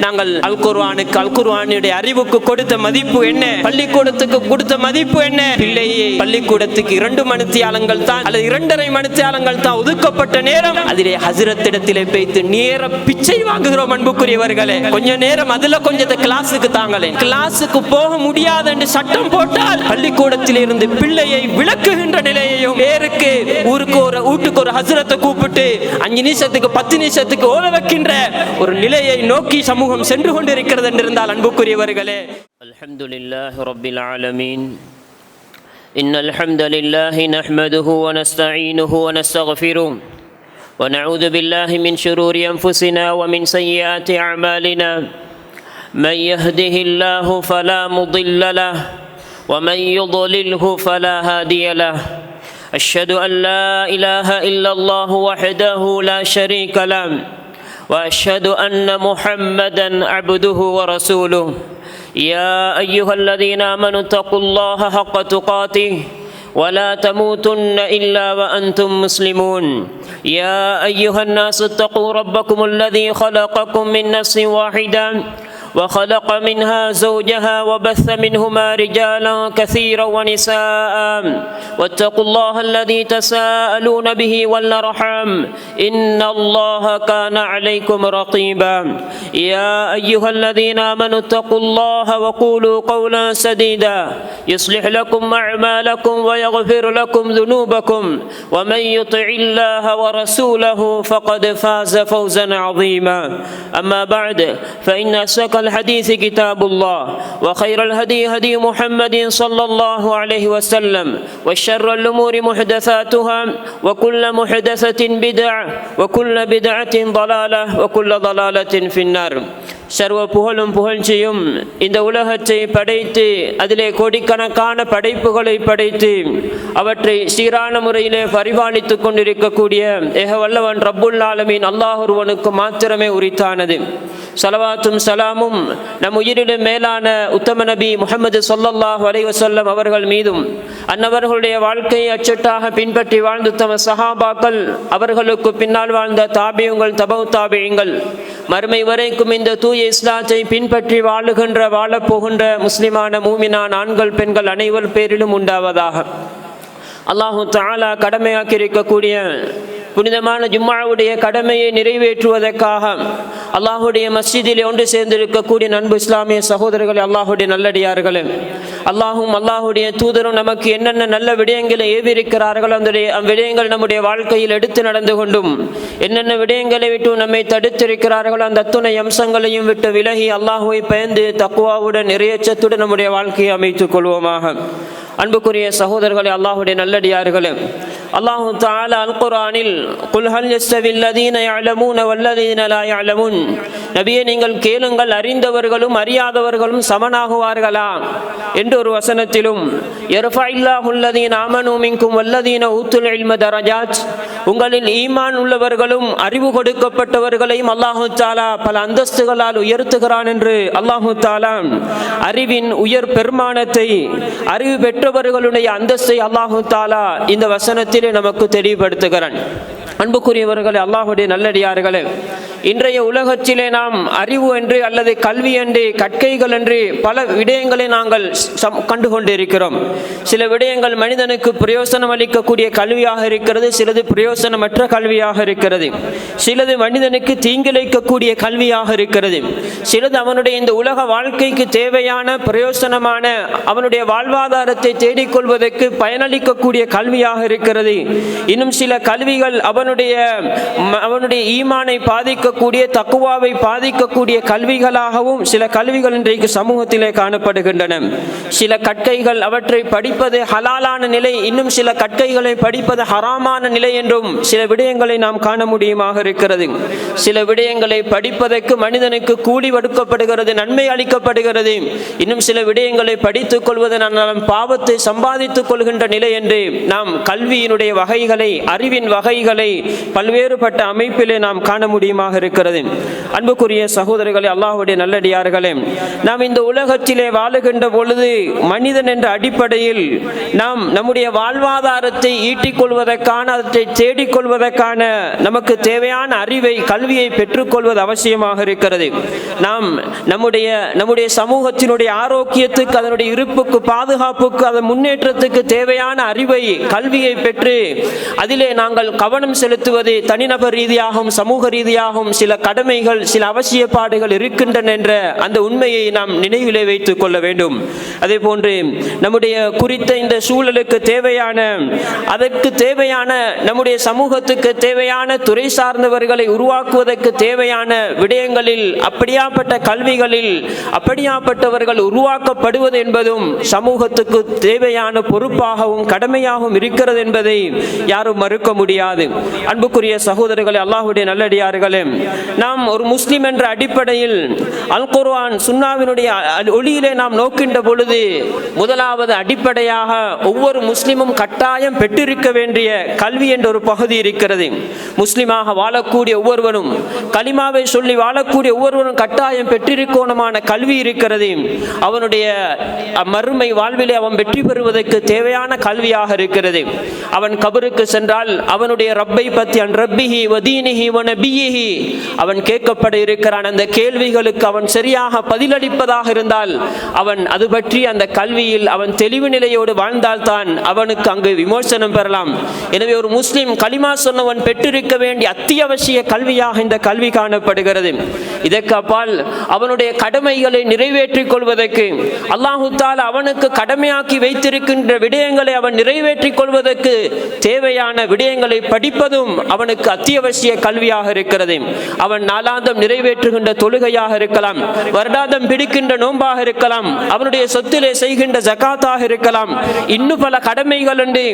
நாங்கள் அல் குர்ஆனுடைய அறிவுக்கு கொடுத்த மதிப்பு என்ன, பள்ளிக்கூடத்துக்கு கொடுத்த மதிப்பு என்ன? பிள்ளையை பள்ளிக்கூடத்துக்கு 2 மணித்தியாலங்கள் தான் அல்லது 2.5 மணித்தியாலங்கள் தான் ஒதுக்கப்பட்ட நேரம். அதிலே ஹஸ்ரத்திடத்திலே போய்த்து நேர பிச்சை வாங்குகிறோம். அன்புக்குரியவர்களே, கொஞ்ச நேரம் அதுல கொஞ்சத்தை கிளாஸுக்கு தாங்களே. கிளாஸுக்கு போக முடியாது என்று சட்டம் போட்டால் பள்ளிக்கூடத்தில் இருந்து பிள்ளையை விளக்குகின்ற நிலையையும், பேருக்கு வீட்டுக்கு ஒரு ஹஸ்ரத்தை கூப்பிட்டு 5 நிமிஷத்துக்கு 10 நிமிஷத்துக்கு ஓத வைக்கின்ற ஒரு நிலையை நோக்கி சமூகம் சென்று கொண்டிருக்கிறது என்றிருந்தால் அன்புக்குரியவர்களே, அல்ஹம்துலில்லாஹி ரப்பில் ஆலமீன். இன்னல் ஹம்தலில்லாஹி நஹ்மதுஹு வ நஸ்தஈனுஹு வ நஸ்தக்ஃபிருஹு வ நஊது பில்லாஹி மின் ஷுரூரி அன்ஃபுஸினா வ மின் ஸய்யிஆத்தி அஅமாலினா. மன் யஹ்திஹில்லாஹு ஃபலா முضில்ல லஹு வ மன் யுضலில்ஹு ஃபலா ஹாதிய லஹு. அஷ்ஹது அன் லா இலாஹ இல்லல்லாஹு வஹ்தஹு லா ஷரீக லஹு وأشهد أن محمدا عبده ورسوله. يا أيها الذين آمنوا اتقوا الله حق تقاته ولا تموتن إلا وأنتم مسلمون. يا أيها الناس اتقوا ربكم الذي خلقكم من نفس واحدة وخلق منها زوجها وبث منهما رجالا كثيرا ونساء واتقوا الله الذي تساءلون به والأرحام إن الله كان عليكم رقيبا. يا أيها الذين آمنوا اتقوا الله وقولوا قولا سديدا يصلح لكم أعمالكم ويغفر لكم ذنوبكم ومن يطع الله ورسوله فقد فاز فوزا عظيما. أما بعد فإن أصدق الحديث كتاب الله وخير الهدي هدي محمد صلى الله عليه وسلم وشر الأمور محدثاتها وكل محدثة بدعة وكل بدعة ضلالة وكل ضلالة في النار. சர்வ புகழும் புகழ்ச்சியும் இந்த உலகத்தை படைத்து அதிலே கோடிக்கணக்கான படைப்புகளை படைத்து அவற்றை சீரான முறையிலே பரிபாலித்துக் கொண்டிருக்கக்கூடிய ஏகவல்லவன் ரப்புல் ஆலமீன் அல்லாஹ் ஒருவனுக்கு மாத்திரமே உரித்தானது. ஸலவாத்தும் சலாமும் நம் உயிரிலும் மேலான உத்தம நபி முஹம்மது ஸல்லல்லாஹு அலைஹி வஸல்லம் அவர்கள் மீதும், அன்னவர்களுடைய வாழ்க்கையை அச்சட்டாக பின்பற்றி வாழ்ந்த தம சஹாபாக்கள், அவர்களுக்கு பின்னால் வாழ்ந்த தாபியுங்கள், தபௌ தாபியுங்கள், மறுமை வரைக்கும் இந்த தூய இஸ்லாத்தை பின்பற்றி வாழப்போகின்ற முஸ்லிமான மூமினான் ஆண்கள் பெண்கள் அனைவர் பேரிலும் உண்டாவதாக. அல்லாஹு தஆலா கடமையாக்கி இருக்கக்கூடிய புனிதமான ஜும்மாவுடைய கடமையை நிறைவேற்றுவதற்காக அல்லாஹுடைய மஸ்ஜிதிலே ஒன்று சேர்ந்திருக்கக்கூடிய நண்பு இஸ்லாமிய சகோதரர்களே, அல்லாஹுடைய நல்லடியார்களே, அல்லாஹுடைய தூதரும் நமக்கு என்னென்ன நல்ல விடயங்களை ஏவிருக்கிறார்கள் அந்த விடயங்கள் நம்முடைய வாழ்க்கையில் எடுத்து நடந்து கொண்டும், என்னென்ன விடயங்களை விட்டு நம்மை தடுத்திருக்கிறார்கள் அந்த அத்துணை அம்சங்களையும் விட்டு விலகி அல்லாஹுவை பயந்து தக்வாவுடன் இறையச்சத்துடன் நம்முடைய வாழ்க்கையை அமைத்துக் கொள்வோமாக. அன்புக்குரிய சகோதரர்களே, அல்லாஹுடைய நல்லடியார்களே, அல்லாஹு தஆலா அல் குர்ஆனில் குல் ஹல் யஸ்தவில் லதீன யஅலமூன வல்லதீன லா யஅலமூன், நபியே நீங்கள் கேளுங்கள், அறிந்தவர்களும் அறியாதவர்களும் சமனாகுவார்களா என்று ஒரு வசனத்திலும், யர்ஃபஇல்லாஹுல் லதீன ஆமனூ மின்கும் வல்லதீன ஊத்துல் இல்ம தரஜாத், உங்களில் ஈமான் உள்ளவர்களும் அறிவு கொடுக்கப்பட்டவர்களையும் அல்லாஹு தஆலா பல அந்தஸ்துகளால் உயர்த்துகிறான் என்று அல்லாஹு தஆலா அறிவின் உயர் பெருமானத்தை, அறிவு பெற்றவர்களுடைய அந்தஸ்தை அல்லாஹு தஆலா இந்த வசனத்திலே நமக்கு தெளிவுபடுத்துகிறான். அன்புக்குரியவர்களே, அல்லாஹுடைய நல்லடியார்களே, இன்றைய உலகத்திலே நாம் அறிவு என்று அல்லது கல்வி என்று கற்கைகள் என்று பல விடயங்களை நாங்கள் கண்டுகொண்டிருக்கிறோம். சில விடயங்கள் மனிதனுக்கு பிரயோசனம் அளிக்கக்கூடிய கல்வியாக இருக்கிறது, சிலது பிரயோசனமற்ற கல்வியாக இருக்கிறது, சிலது மனிதனுக்கு தீங்கிழைக்கக்கூடிய கல்வியாக இருக்கிறது, சிலது அவனுடைய இந்த உலக வாழ்க்கைக்கு தேவையான பிரயோசனமான அவனுடைய வாழ்வாதாரத்தை தேடிக்கொள்வதற்கு பயனளிக்கக்கூடிய கல்வியாக இருக்கிறது. இன்னும் சில கல்விகள் அவனுடைய ஈமானை பாதிக்கக்கூடிய, தக்குவாவை பாதிக்கக்கூடிய கல்விகளாகவும் சில கல்விகள் இன்றைக்கு சமூகத்திலே காணப்படுகின்றன. சில கற்கைகள் அவற்றை படிப்பது ஹலாலான நிலை, இன்னும் சில கற்கைகளை படிப்பது ஹராமான நிலை என்றும் சில விடயங்களை நாம் காண முடியுமாக இருக்கிறது. சில விடயங்களை படிப்பதற்கு மனிதனுக்கு கூலி கொடுக்கப்படுகிறது, நன்மை அளிக்கப்படுகிறது. இன்னும் சில விடயங்களை படித்துக் கொள்வதனால் பாவத்தை சம்பாதித்துக் கொள்கின்ற நிலை என்று நாம் கல்வியினுடைய வகைகளை, அறிவின் வகைகளை பல்வேறுபட்ட அமைப்பிலே நாம் காண முடியுமாக இருக்கிறது. அன்புக்குரிய சகோதரர்களே, அல்லாஹ்வுடைய நல்லடியார்களே, நாம் இந்த உலகத்திலே வாழுகின்ற பொழுது மனிதன் என்ற அடிப்படையில் நாம் நம்முடைய வாழ்வாதாரத்தை ஈட்டிக் கொள்வதற்கான, அதை தேடிக்கொள்வதற்கான நமக்கு தேவையான அறிவை, கல்வியை பெற்றுக்கொள்வது அவசியமாக இருக்கிறது. நாம் நம்முடைய சமூகத்தினுடைய ஆரோக்கியத்துக்கு, அதனுடைய இருப்புக்கு, பாதுகாப்புக்கு, அதன் முன்னேற்றத்துக்கு தேவையான அறிவை, கல்வியை பெற்று அதிலே நாங்கள் கவனம் செலுத்துவது தனிநபர் ரீதியாகவும் சமூக ரீதியாகவும் சில கடமைகள், சில அவசியப்பாடுகள் இருக்கின்றன என்ற அந்த உண்மையை நாம் நினைவிலே வைத்துக் கொள்ள வேண்டும். அதே போன்று நம்முடைய குறித்த இந்த சூழலுக்கு தேவையான, அதற்கு தேவையான, நம்முடைய சமூகத்துக்கு தேவையான துறை சார்ந்தவர்களை உருவாக்குவதற்கு தேவையான விடயங்களில், அப்படியாப்பட்ட கல்விகளில் அப்படியாப்பட்டவர்கள் உருவாக்கப்படுவது என்பதும் சமூகத்துக்கு தேவையான பொறுப்பாகவும் கடமையாகவும் இருக்கிறது என்பதை யாரும் மறுக்க முடியாது. அன்புக்குரிய சகோதரர்களே, அல்லாஹ்வுடைய நல்லடியார்களே, நாம் ஒரு முஸ்லிம் என்ற அடிப்படையில் அல் குர்ஆன் சுன்னாவினுடைய ஒளியிலே நாம் நோக்கின்ற பொழுது முதலாவது அடிப்படையாக ஒவ்வொரு முஸ்லிமும் கட்டாயம் பெற்றிருக்க வேண்டிய கல்வி என்ற ஒரு பகுதி இருக்கிறது. முஸ்லிமாக வாழக்கூடிய ஒவ்வொருவரும், கலிமாவை சொல்லி வாழக்கூடிய ஒவ்வொருவரும் கட்டாயம் பெற்றிருக்கோணமான கல்வி இருக்கிறது. அவனுடைய மறுமை வாழ்விலே அவன் வெற்றி பெறுவதற்கு தேவையான கல்வியாக இருக்கிறது. அவன் கபருக்கு சென்றால் அவனுடைய ரப்பை பற்றி, அன் ரப்பிஹி வதீனிஹி வநபியிஹி, அவன் கேட்கப்பட இருக்கிறான். அந்த கேள்விகளுக்கு அவன் சரியாக பதிலளிப்பதாக இருந்தால் அவன் அது பற்றி அந்த கல்வியில் அவன் தெளிவு நிலையோடு வாழ்ந்தால்தான் அவனுக்கு அங்கு விமோசனம் பெறலாம். எனவே ஒரு முஸ்லிம் கலிமா சொன்னவன் பெற்றிருக்க வேண்டிய அத்தியாவசிய கல்வியாக இந்த கல்வி காணப்படுகிறது. இதற்கு அப்பால் அவனுடைய கடமைகளை நிறைவேற்றிக் கொள்வதற்கு, அல்லாஹு தஆலா அவனுக்கு கடமையாக்கி வைத்திருக்கின்ற விடயங்களை அவன் நிறைவேற்றிக் கொள்வதற்கு தேவையான விடயங்களை படிப்பதும் அவனுக்கு அத்தியாவசிய கல்வியாக இருக்கிறது. அவன் நாளாந்தம் நிறைவேற்றுகின்ற தொழுகையாக இருக்கலாம், வருடாந்தம் பிடிக்கின்ற நோன்பாக இருக்கலாம், அவனுடைய சொத்திலே செய்கின்ற ஜகாத்தாக இருக்கலாம், இன்னும் பல கடமைகள் உண்டு.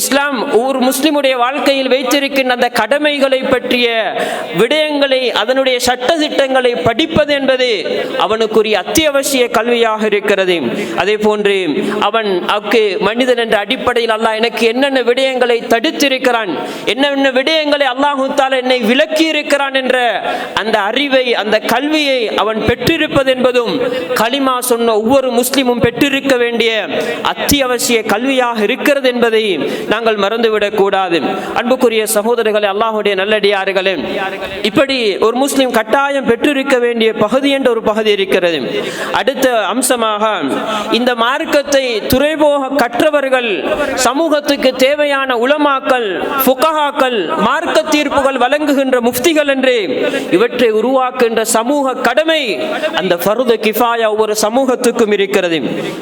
இஸ்லாம் ஒரு முஸ்லிமுடைய வாழ்க்கையில் வைத்திருக்கின்ற அந்த கடமைகளை பற்றிய விடயங்களை, அதனுடைய சட்ட திட்டங்களை படிப்பது என்பது அவனுக்குரிய அத்தியாவசிய கல்வியாக இருக்கிறது. அதே போன்று அவன் மனிதன் என்ற அடிப்படையில் அல்லாஹ் எனக்கு என்னென்ன விடயங்களை தடுத்திருக்கிறான், என்னென்ன விடயங்களை அல்லாஹு தஆலா என்னை விலக்கி இருக்கிறான் என்ற அந்த அறிவை, அந்த கல்வியை அவன் பெற்றிருப்பது என்பதும் கலிமா சொன்ன ஒவ்வொரு முஸ்லிமும் பெற்றிருக்க வேண்டிய அத்தியாவசிய கல்வியாக இருக்கிறது என்பதை நாங்கள் மறந்துவிடக் கூடாது. அன்புக்குரிய சகோதரர்களே, அல்லாஹ்வுடைய நல்லடியார்களே, இப்படி ஒரு முஸ்லிம் கட்டாயம் பெற்றிருக்க வேண்டிய பகுதி என்ற ஒரு பகுதி இருக்கிறது. அடுத்த அம்சமாக இந்த மார்க்கத்தை துறைபோக கற்றவர்கள், சமூகத்துக்கு தேவையான உலமாக்கள், ஃபுகஹாக்கள், மார்க்க தீர்ப்புகள் வழங்குகின்ற முஃப்திகள் என்று இவற்றை உருவாக்குகின்ற சமூக கடமை, அந்த ஃபர்து கிஃபாயா ஒவ்வொரு சமூகத்துக்கும் இருக்கிறது.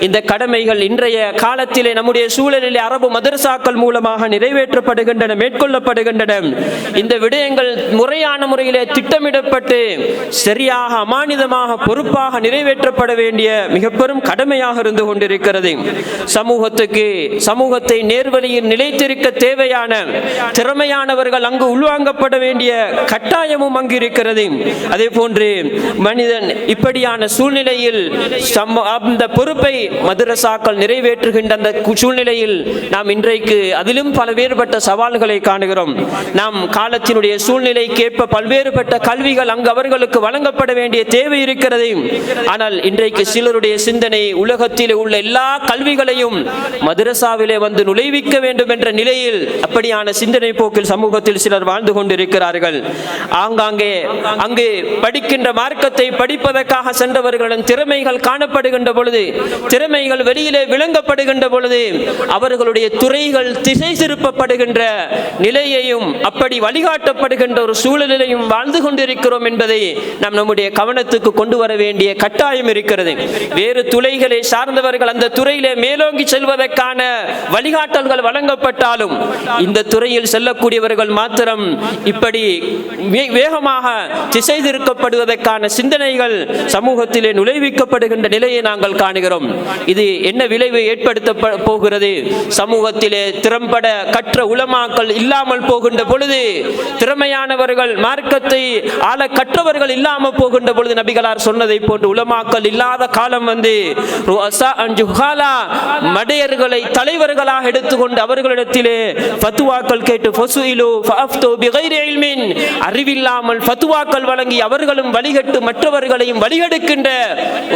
இந்த கடமைகள் இன்றைய காலத்திலே நம்முடைய சூழலிலே அரபு மதரசாக்கள் மூலமாக நிறைவேற்றப்படுகின்றன, மேற்கொள்ளப்படுகின்றன. இந்த விடயங்கள் முறையான முறையிலே திட்டமிடப்பட்டு சரியாக, அமானிதமாக, பொறுப்பாக நிறைவேற்றப்பட வேண்டிய மிக பெரும் கடமையாக இருந்து கொண்டிருக்கிறது. சமூகத்தை நேர்வழியில் நிலைத்திருக்க தேவையான திறமையானவர்கள் அங்கு உள்வாங்கப்பட வேண்டிய கட்டாயமும் அங்கு இருக்கிறது. அதே போன்று மனிதன் இப்படியான சூழ்நிலையில் அந்த பொறுப்பை மதரசாக்கள் நிறைவேற்றுகின்ற அந்த சூழ்நிலையில் நாம் இன்றைக்கு அதிலும் பல வேறுபட்ட சவால்களை காணுகிறோம். நாம் காலத்தினுடைய சூழ்நிலைக்கு ஏற்ப பல்வேறுபட்ட கல்விகள் அங்கு அவர்களுக்கு வழங்கப்பட வேண்டிய தேவை இருக்கிறது. ஆனால் இன்றைக்கு சிலருடைய சிந்தனை உலகத்தில் உள்ள எல்லா கல்விகளையும் மதரசாவிலே வந்து நுழைவிக்க வேண்டும் என்ற நிலையில் அப்படியான சிந்தனை போக்கில் சமூகத்தில் சிலர் வாழ்ந்து கொண்டிருக்கிறார்கள். ஆங்காங்கே அங்கு படிக்கின்ற மார்க்கத்தை படிப்பதற்காக சென்றவர்களின் திறமைகள் காணப்படுகின்ற பொழுது, திறமைகள் வெளியிலே விளங்கப்படுகின்ற பொழுது அவர்களுடைய துறைகள் திசை திருப்பப்படுகின்ற நிலையையும், அப்படி வழிகாட்டப்படுகின்ற ஒரு சூழலையும் வாழ்ந்து கொண்டிருக்கிறோம் என்பதை நாம் நம்முடைய கவனத்துக்கு கொண்டு வர வேண்டிய கட்டாயம் இருக்கிறது. வேறு துறைகளை சார்ந்தவர்கள் அந்த துறையிலே மேலோங்கி செல்வதற்கான வழிகாட்டல்கள் வழங்கப்பட்டாலும் இந்த துறையில் செல்லக்கூடியவர்கள் மாத்திரம் இப்படி வேகமாக திசை திருக்கப்படுவதற்கான சிந்தனைகள் சமூகத்திலே நுழைவிக்கப்படுகின்ற நிலையை நாங்கள் காணுகிறோம். இது என்ன விளைவை ஏற்படுத்த போகிறது? சமூகத்திலே திறம்பட கற்ற உலமாக்கள் இல்லாமல் போகின்ற பொழுது, திறமையானவர்கள், மார்க்கத்தை ஆள கற்றவர்கள் இல்லாமல் போகின்ற பொழுது, நபிகளார் சொன்னதை போன்று உலமாக்கள் இல்லாத காலம் வந்து மடையர்களை தலைவர்களாக எடுத்துக்கொண்டு அவர்களிடத்திலே ஃபத்வாக்கள் கேட்டு சுஇலு ஃபஅஃப்து பிகைரி இல்மின், அறிவில்லாமல் ஃபத்வாக்கள் வழங்கி அவர்களும் வழிகட்டு மற்றவர்களையும் வழிகெடுக்கின்ற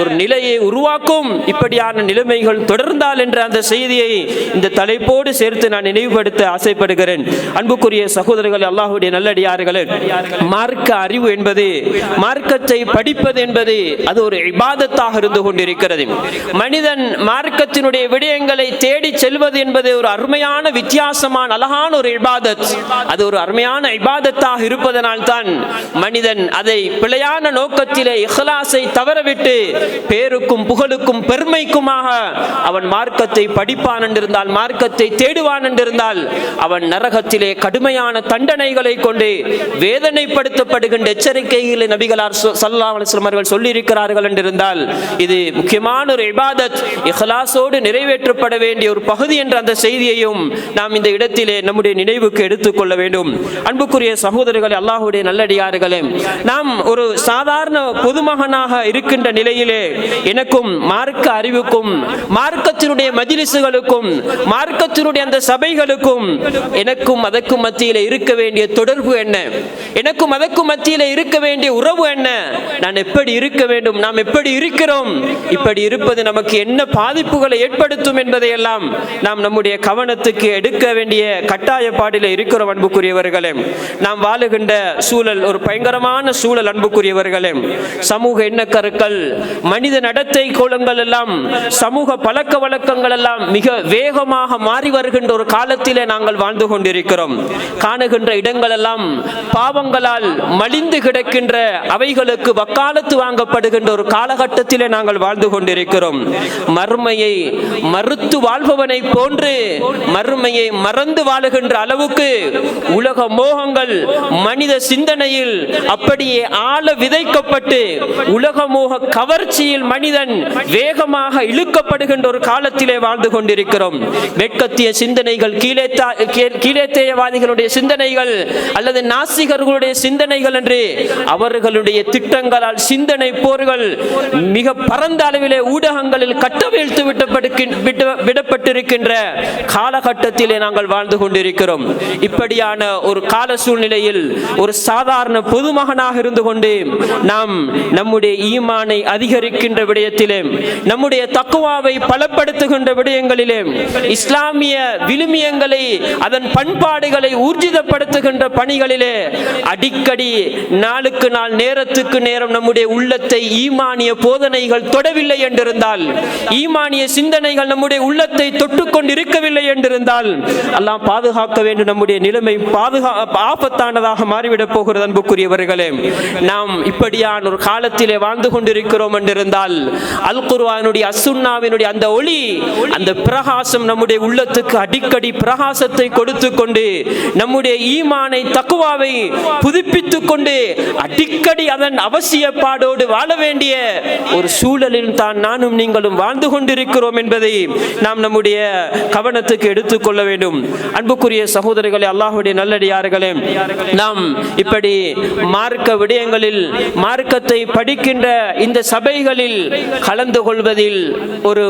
ஒரு நிலையை உருவாக்கும். இப்படியான நிலைமைகள் தொடர்ந்தால் என்ற அந்த செய்தியை இந்த தலைப்போடு சேர்த்து நான் நினைவுபடுத்த ஆசைப்படுகிறேன். அன்புக்குரிய சகோதரர்களே, அல்லாஹ்வுடைய நல்லடியார்களே, மார்க்க அறிவு என்பது, மார்க்கத்தை படிப்பது என்பது அது ஒரு இபாதத்தாக இருந்து கொண்டிருக்கிறது. மனிதன் மார்க்கத்தினுடைய விடயங்களை தேடி செல்வது என்பது ஒரு அருமையான வித்தியாசமான அழகான ஒரு இபாதத். அது ஒரு அருமையான இபாதத்தாக இருப்பதனால் தான் மனிதன் அதை பிழையான நோக்கத்திலே இஹ்லாஸை தவறவிட்டு பேருக்கும் புகழுக்கும் பெருமைக்குமாக அவன் மார்க்கத்தை படிப்பான் என்றிருந்தால், மார்க்கத்தை தேடுவான் என்றிருந்தால், அவன் நரகத்திலே கடுமையான தண்டனைகளை கொண்டு வேதனைப்படுத்தப்படுகின்ற எச்சரிக்கைகளை நபிகளார் ஸல்லல்லாஹு அலைஹி வஸல்லம் அவர்கள் சொல்லியிருக்கிறார்கள் என்றிருந்தால், இது முக்கியமான ஒரு இபாதத், இஹ்லாஸோடு நிறைவேற்றப்பட வேண்டிய ஒரு பகுதி என்ற அந்த செய்தியையும் நாம் இந்த இடத்திலே நம்முடைய நினைவுக்கு எடுத்துக்கொள்ள வேண்டும். அன்புக்குரிய சகோதரர்களே, அல்லாஹ்வுடைய நல்லடியார்களே, நாம் ஒரு சாதாரண பொதுமகனாக இருக்கின்ற நிலையிலே எனக்கும் மார்க்க அறிவுக்கும் மார்க்கத்தினுடைய மஜ்லிஸ்களுக்கும் மார்க்கத்தினுடைய அந்த சபைகளுக்கும் எனக்கும் அதற்கும் மத்தியில் இருக்க வேண்டிய தொடர்பு என்ன, எனக்கும் அதற்கும் மத்தியில் இருக்க வேண்டிய உறவு என்ன, நான் எப்படி இருக்க வேண்டும், நாம் எப்படி இருக்கிறோம், இப்படி இருப்பது நமக்கு என்ன பாதிப்புகளை ஏற்படுத்தும் என்பதையெல்லாம் நாம் நம்முடைய கவனத்துக்கு எடுக்க வேண்டிய கட்டாயப்பாடில் இருக்கிறோம். அன்புக்குரியவர்களே, நாம் வாழுகின்ற சூழல் ஒரு பயங்கரமான சூழல். அன்புக்குரியவர்களே, சமூக எண்ணக்கருக்கள், மனித நடத்தை கோலங்கள் எல்லாம், சமூக பழக்க வழக்கங்கள் எல்லாம் மிக வேகமாக மாறி வருகின்ற ஒரு காலத்திலே நாங்கள் வாழ்ந்து கொண்டிருக்கிறோம். காணுகின்ற இடங்கள் எல்லாம் பாவங்களால் மலிந்து கிடக்கின்ற, அவைகளுக்கு வக்காலத்து வாங்கப்படுகின்ற ஒரு காலகட்டத்திலே நாங்கள் வாழ்ந்து கொண்டிருக்கிறோம். மறுமையை மறுத்து வாழ்பவனை போன்று மறுமையை மறந்து வாழுகின்ற அளவுக்கு உலக மோகங்கள் மனித சிந்தனையில் அப்படியே ஆழ விதைக்கப்பட்டு உலக மோக கவர்ச்சியில் மனிதன் வேகமாக இழுக்கப்படுகின்ற ஒரு காலத்திலே வாழ்ந்து கொண்டிருக்கிறோம். மேற்கத்திய சிந்தனைகள், கீழேத்தேயவாதிகளுடைய சிந்தனைகள் அல்லது நாசிகர்களுடைய சிந்தனைகள் என்று அவர்களுடைய திட்டங்களால் சிந்தனை போர்கள் மிக பரந்த அளவிலே ஊடகங்களில் கட்டவிழ்த்து விடப்பட்டிருக்கின்ற காலகட்டத்திலே நாங்கள் வாழ்ந்து கொண்டிருக்கிறோம். இப்படியான ஒரு கால சூழ்நிலையில் ஒரு சாதாரண பொதுமகனாக இருந்து கொண்டு நாம் நம்முடைய ஈமானை அதிகரிக்கின்ற விடயத்திலே, நம்முடைய தக்குவாவை பலப்படுத்துகின்ற விடயங்களிலே, இஸ்லாமிய விழுமியங்களை அதன் பண்பாடுகளை ஊர்ஜிதப்படுத்துகின்ற பணிகளிலே அடிக்கடி நாளுக்கு நாள் நேரத்துக்கு நேரம் நம்முடைய உள்ளத்தை ஈமானிய போதனைகள் தொடவில்லை என்றிருந்தால், ஈமானிய சிந்தனைகள் நம்முடைய உள்ளத்தை தொட்டுக்கொண்டு இருக்கவில்லை என்றிருந்தால், அல்லாஹ் பாதுகாக்க வேண்டும், நம்முடைய நிலைமை ஆபத்தானதாக மாறிவிடப் போகிறது. அன்புக்குரியவர்களே, நாம் இப்படியான ஒரு காலத்திலே வாழ்ந்து கொண்டிருக்கிறோம் என்றிருந்தால், அல் குர்ஆனுடைய அசுன்னாவினுடைய அந்த ஒளி, அந்த பிரகாசம் நம்முடைய உள்ளத்துக்கு அடிக்கடி பிரகாசத்தை கொடுத்து கொண்டு நம்முடைய ஈமானை தக்குவாவை புதுப்பித்துக் கொண்டு அடிக்கடி அதன் அவசியப்பாடோடு வாழ வேண்டிய ஒரு சூழலில் தான் நானும் நீங்களும் வாழ்ந்து கொண்டிருக்கிறோம் என்பதை நாம் நம்முடைய கவனத்துக்கு எடுத்துக்கொள்ள வேண்டும். அன்புக்குரிய சகோதரர்களே, அல்லாஹ்வுடைய நல்லடியார்களே, நாம் இப்படி மார்க்க விடயங்களில் மார்க்கத்தை படிக்கின்ற இந்த சபைகளில் கலந்து கொள்வதில் ஒரு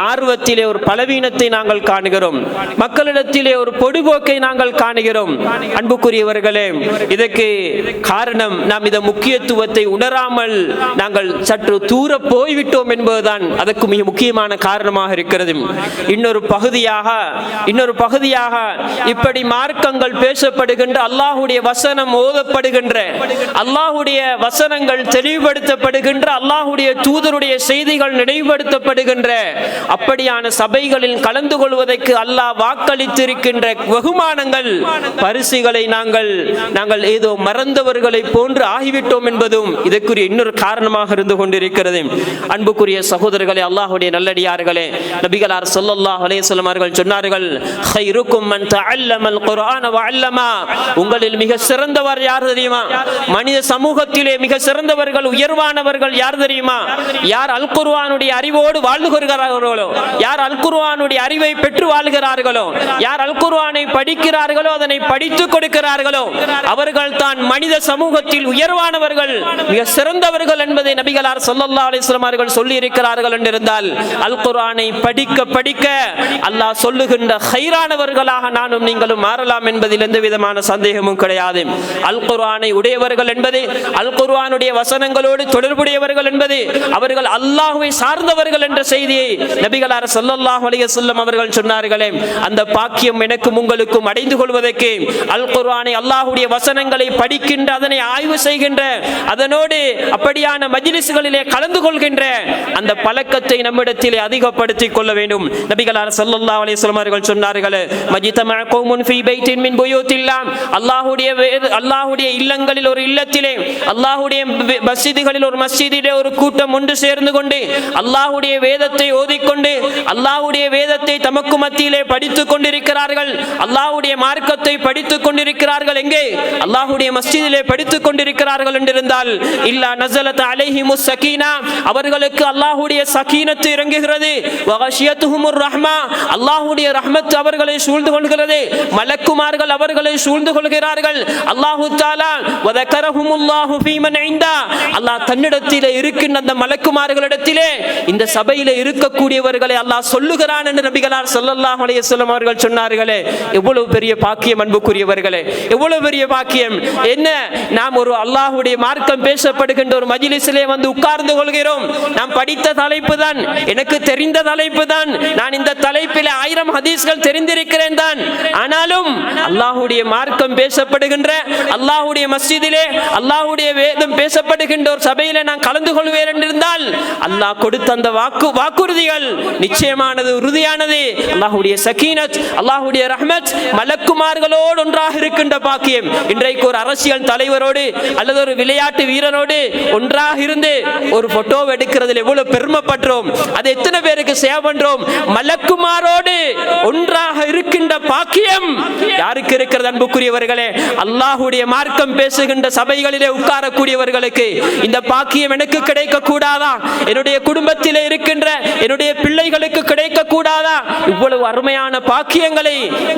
ஆர்வத்திலே ஒரு பலவீனத்தை நாங்கள் காணுகிறோம். மக்களிடத்திலே ஒரு பொடுபோக்கை நாங்கள் காணுகிறோம். அன்புக்குரியவர்களே, இதற்கு காரணம் நாம் இந்த முக்கியத்துவத்தை உணராமல் நாங்கள் சற்று தூர போய்விட்டோம் என்பதுதான் அதற்கு மிக முக்கியமான காரணமாக இருக்கிறது. இன்னொரு பகுதியாக இப்படி மார்க்கங்கள் பேசப்படுகின்ற, அல்லாஹ்வுடைய வசனம் ஓதப்படுகின்ற, அல்லாஹ்வுடைய வசனங்கள் தெளிவுபடுத்தப்படுகின்ற, அல்லாஹ்வுடைய தூதருடைய செய்திகள் நினைவுபடுத்தப்படுகின்ற அப்படியான சபைகளில் கலந்து கொள்வதற்கு அல்லாஹ் வாக்களித்திருக்கின்ற வெகுமானங்கள், பரிசுகளை நாங்கள் ஏதோ மறந்தவர்களை போன்று ஆகிவிட்டோம் என்பதும் இதற்குரிய இன்னொரு காரணமாக இருந்து கொண்டிருக்கிறது. அன்புக்குரிய சகோதரர்களே, அல்லாஹ்வுடைய நல்லடியார்களே, நபிகளார் ஸல்லல்லாஹு அலைஹி வஸல்லம் அவர்கள் சொன்னார்கள், "கைருக்கும் மன் தஅல்லமல் குர்ஆன வ அல்லமா." உங்களில் மிக சிறந்தவர் யார் தெரியுமா? மனித சமூகத்திலே மிக சிறந்தவர்கள், உயர்வானவர்கள் யார் தெரியுமா? யார் அல் குர்ஆனுடைய அறிவோடு வாழ்கிறார்களோ, யார் அல் குர்ஆனுடைய அறிவை பெற்று வாழ்கிறார்களோ, யார் அல் குர்ஆனை படிக்கிறார்களோ, அதனை படித்துக் கொடுக்கிறார்களோ, அவர்கள் தான் மனித சமூகத்தில் உயர்வானவர்கள், மிக சிறந்தவர்கள் என்பதை நபிகளார் ஸல்லல்லாஹு அலைஹி வஸல்லம் அவர்கள் சொல்லி இருக்கிறார்கள் என்றிருந்தால், அல் குர்ஆனை படிக்க படிக்க அல்லாஹ் சொல்லுகின்ற கைரானவர்களாக நானும் நீங்களும் மாற மாறலாம் என்பதில் எந்த விதமான சந்தேகமும் கிடையாது. அல் குர்ஆனை உடையவர்கள் என்பது, அல் குர்ஆனுடைய வசனங்களோடு தொடர்புடையவர்கள் என்பது, அவர்கள் அல்லாஹ்வை சார்ந்தவர்கள் என்ற செய்தியை நபிகளார் ஸல்லல்லாஹு அலைஹி வஸல்லம் அவர்கள் சொன்னார்களே. அந்த பாக்கியம் எனக்கும் உங்களுக்கும் அடைந்து கொள்வதற்கு அல் குர்ஆனை, அல்லாஹ்வுடைய வசனங்களை படிக்கின்ற, அதனை ஆய்வு செய்கின்ற, அதனோடு அப்படியான மஜ்லிஸ்களிலே கலந்து கொள்கின்ற அந்த பழக்கத்தை நம்மிடத்திலே அதிகப்படுத்திக் கொள்ள வேண்டும். நபிகளார் ஸல்லல்லாஹு அலைஹி வஸல்லம் அவர்கள் சொன்னார்கள், மஜ்தமஅ கௌமுன் ஃபீ பைத்தின் மின் புயூத்தில்லாஹ், அல்லாஹ்வுடைய இல்லங்களில் ஒரு இல்லத்திலே, அல்லாஹ்வுடைய மஸ்ஜிதுகளில் ஒரு மஸ்ஜிதிலே ஒரு கூட்டம் ஒன்று சேர்ந்து கொண்டு அல்லாஹ்வுடைய வேதத்தை ஓதிக்கொண்டு அல்லாஹ்வுடைய வேதத்தை தமக்கு மத்தியிலே படித்துக் கொண்டிருக்கிறார்கள், அல்லாஹ்வுடைய மார்க்கத்தை படித்துக் கொண்டிருக்கிறார்கள். எங்கே? அல்லாஹ்வுடைய மஸ்ஜிதிலே படித்துக் கொண்டிருக்கிறார்கள் என்றிருந்தால், இல்லா நஸலத் அலைஹிமுஸ் ஸகீனா, அவர்களுக்கு அல்லாஹ்வுடைய ஸகீனத்து இறங்குகிறது. வகஷியத்துஹுமுர் ரஹ்மா, அல்லாஹ்வுடைய ரஹ்மத் அவர்களை சூழ்ந்து கொள்கிறது. மலக்குமார்கள் அவர்களை சூழ்ந்து கொள்கிறார்கள். அல்லாஹு தஆலா வதகரஹுமுல்லாஹு ஃபீமன் இன்தா, அல்லாஹ் தன்னிடத்திலே இருக்கின்ற அந்த மலக்குமார்களிடத்திலே இந்த சபையிலே இருக்கக்கூடியவர்களை அல்லாஹ் சொல்லுகிறான் என்று நபிகளார் ஸல்லல்லாஹு அலைஹி வஸல்லம் அவர்கள் சொன்னார்களே. எவ்வளவு பெரிய பாக்கியம் அன்புக்குரியவர்களே, எவ்வளவு பெரிய பாக்கியம். என்ன, நாம் ஒரு அல்லாஹ்வுடைய மார்க்கம் பேசப்படுகின்ற ஒரு மஜ்லிஸிலே வந்து உட்கார்ந்து கொள்கிறோம். நாம் படித்த தலைப்பு தான், எனக்கு தெரிந்த தலைப்பு தான், நான் இந்த தலைப்பிலே 1000 ஹதீஸ்கள் தெரிந்திருக்கிறேன் தான். ஆனாலும் அல்லாஹ்வுடைய மார்க்கம் பேசப்படுகின்ற, அல்லாஹ்வுடைய மஸ்ஜிதிலே அல்லாஹ்வுடைய வேதம் பேசப்படுகின்ற ஒரு சபையிலே நான் கலந்து கொள்வேன் என்றிருந்தால், அல்லாஹ் கொடுத்த அந்த வாக்குறுதிகள் நிச்சயமானது, உறுதியானது. அல்லாஹ்வுடைய சகீனத், அல்லாஹ்வுடைய ரஹ்மத், மலக்குமார்களோடு ஒன்றாக இருக்கின்ற பாக்கியம். இன்றைக்கு ஒரு அரசியல் தலைவரோடு அல்லது ஒரு விளையாட்டு வீரனோடு ஒன்றாக இருந்து ஒரு போட்டோ எடுக்கிறதுல எவ்வளவு பெருமைப்படுறோம். அது எத்தனை பேருக்கு சேவ் பண்றோம்? மலக்குமாரோடு ஒன்றாக இருக்கின்ற பாக்கியம் யாருக்கு இருக்கிறது அன்புக்குரியவர்களே? அல்லாஹ்வுடைய மார்க்கம் பேசுகின்ற சபைகளிலே உட்காரக்கூடியவர்களுக்கு இந்த பாக்கியம் எனக்கு கிடைக்க கூடாதா? என்னுடைய குடும்பத்திலே இருக்கின்ற என்னுடைய பிள்ளைகளுக்கு கிடைக்க கூடாதா? இவ்வளவு அருமையான பாக்கியங்களை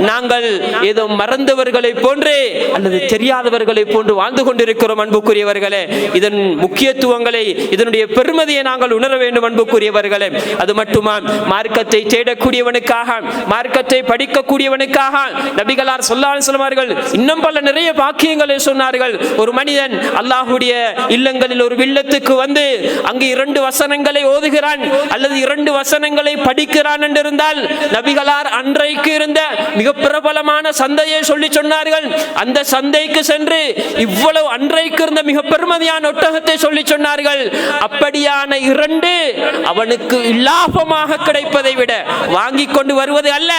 நாங்கள் ஏதோ மறந்தவர்களை போன்று அல்லது தெரியாதவர்களை போன்று வாழ்ந்து கொண்டிருக்கிறோம் அன்புக்குரியவர்களே. இதன் முக்கியத்துவங்களை, இதனுடைய பெருமதியை நாங்கள் உணர வேண்டும் அன்புக்குரியவர்களே. அது மட்டுமா, மார்க்கத்தை தேடக்கூடியவனுக்காக, மார்க்கத்தை படிக்கக்கூடியவனுக்காக நபிகளார் ஸல்லல்லாஹு அலைஹி வஸல்லம் அவர்கள் இன்னும் பல நிறைய பாக்கியங்களை சொன்னார்கள். ஒரு மனிதன் அல்லாஹ்வுடைய இல்லங்களில் ஒரு இல்லத்துக்கு வந்து அங்கு 2 வசனங்களை ஓதுகிறான் அல்லது 2 வசனங்களை படிக்கிறான் என்றிருந்தால், நபிகளார் அன்றைக்கு இருந்த மிக பிரபலமான சந்தையை சொல்லி சொன்னார்கள். அந்த சந்தைக்கு சென்று இவ்வளவு அன்றைக்கு இருந்த மிக பெருமதியான ஒட்டகத்தை சொல்லி சொன்னார்கள். அப்படியான 2 அவனுக்கு லாபமாக கிடைப்பதை விட, வாங்கிக் கொண்டு வருவது அல்ல,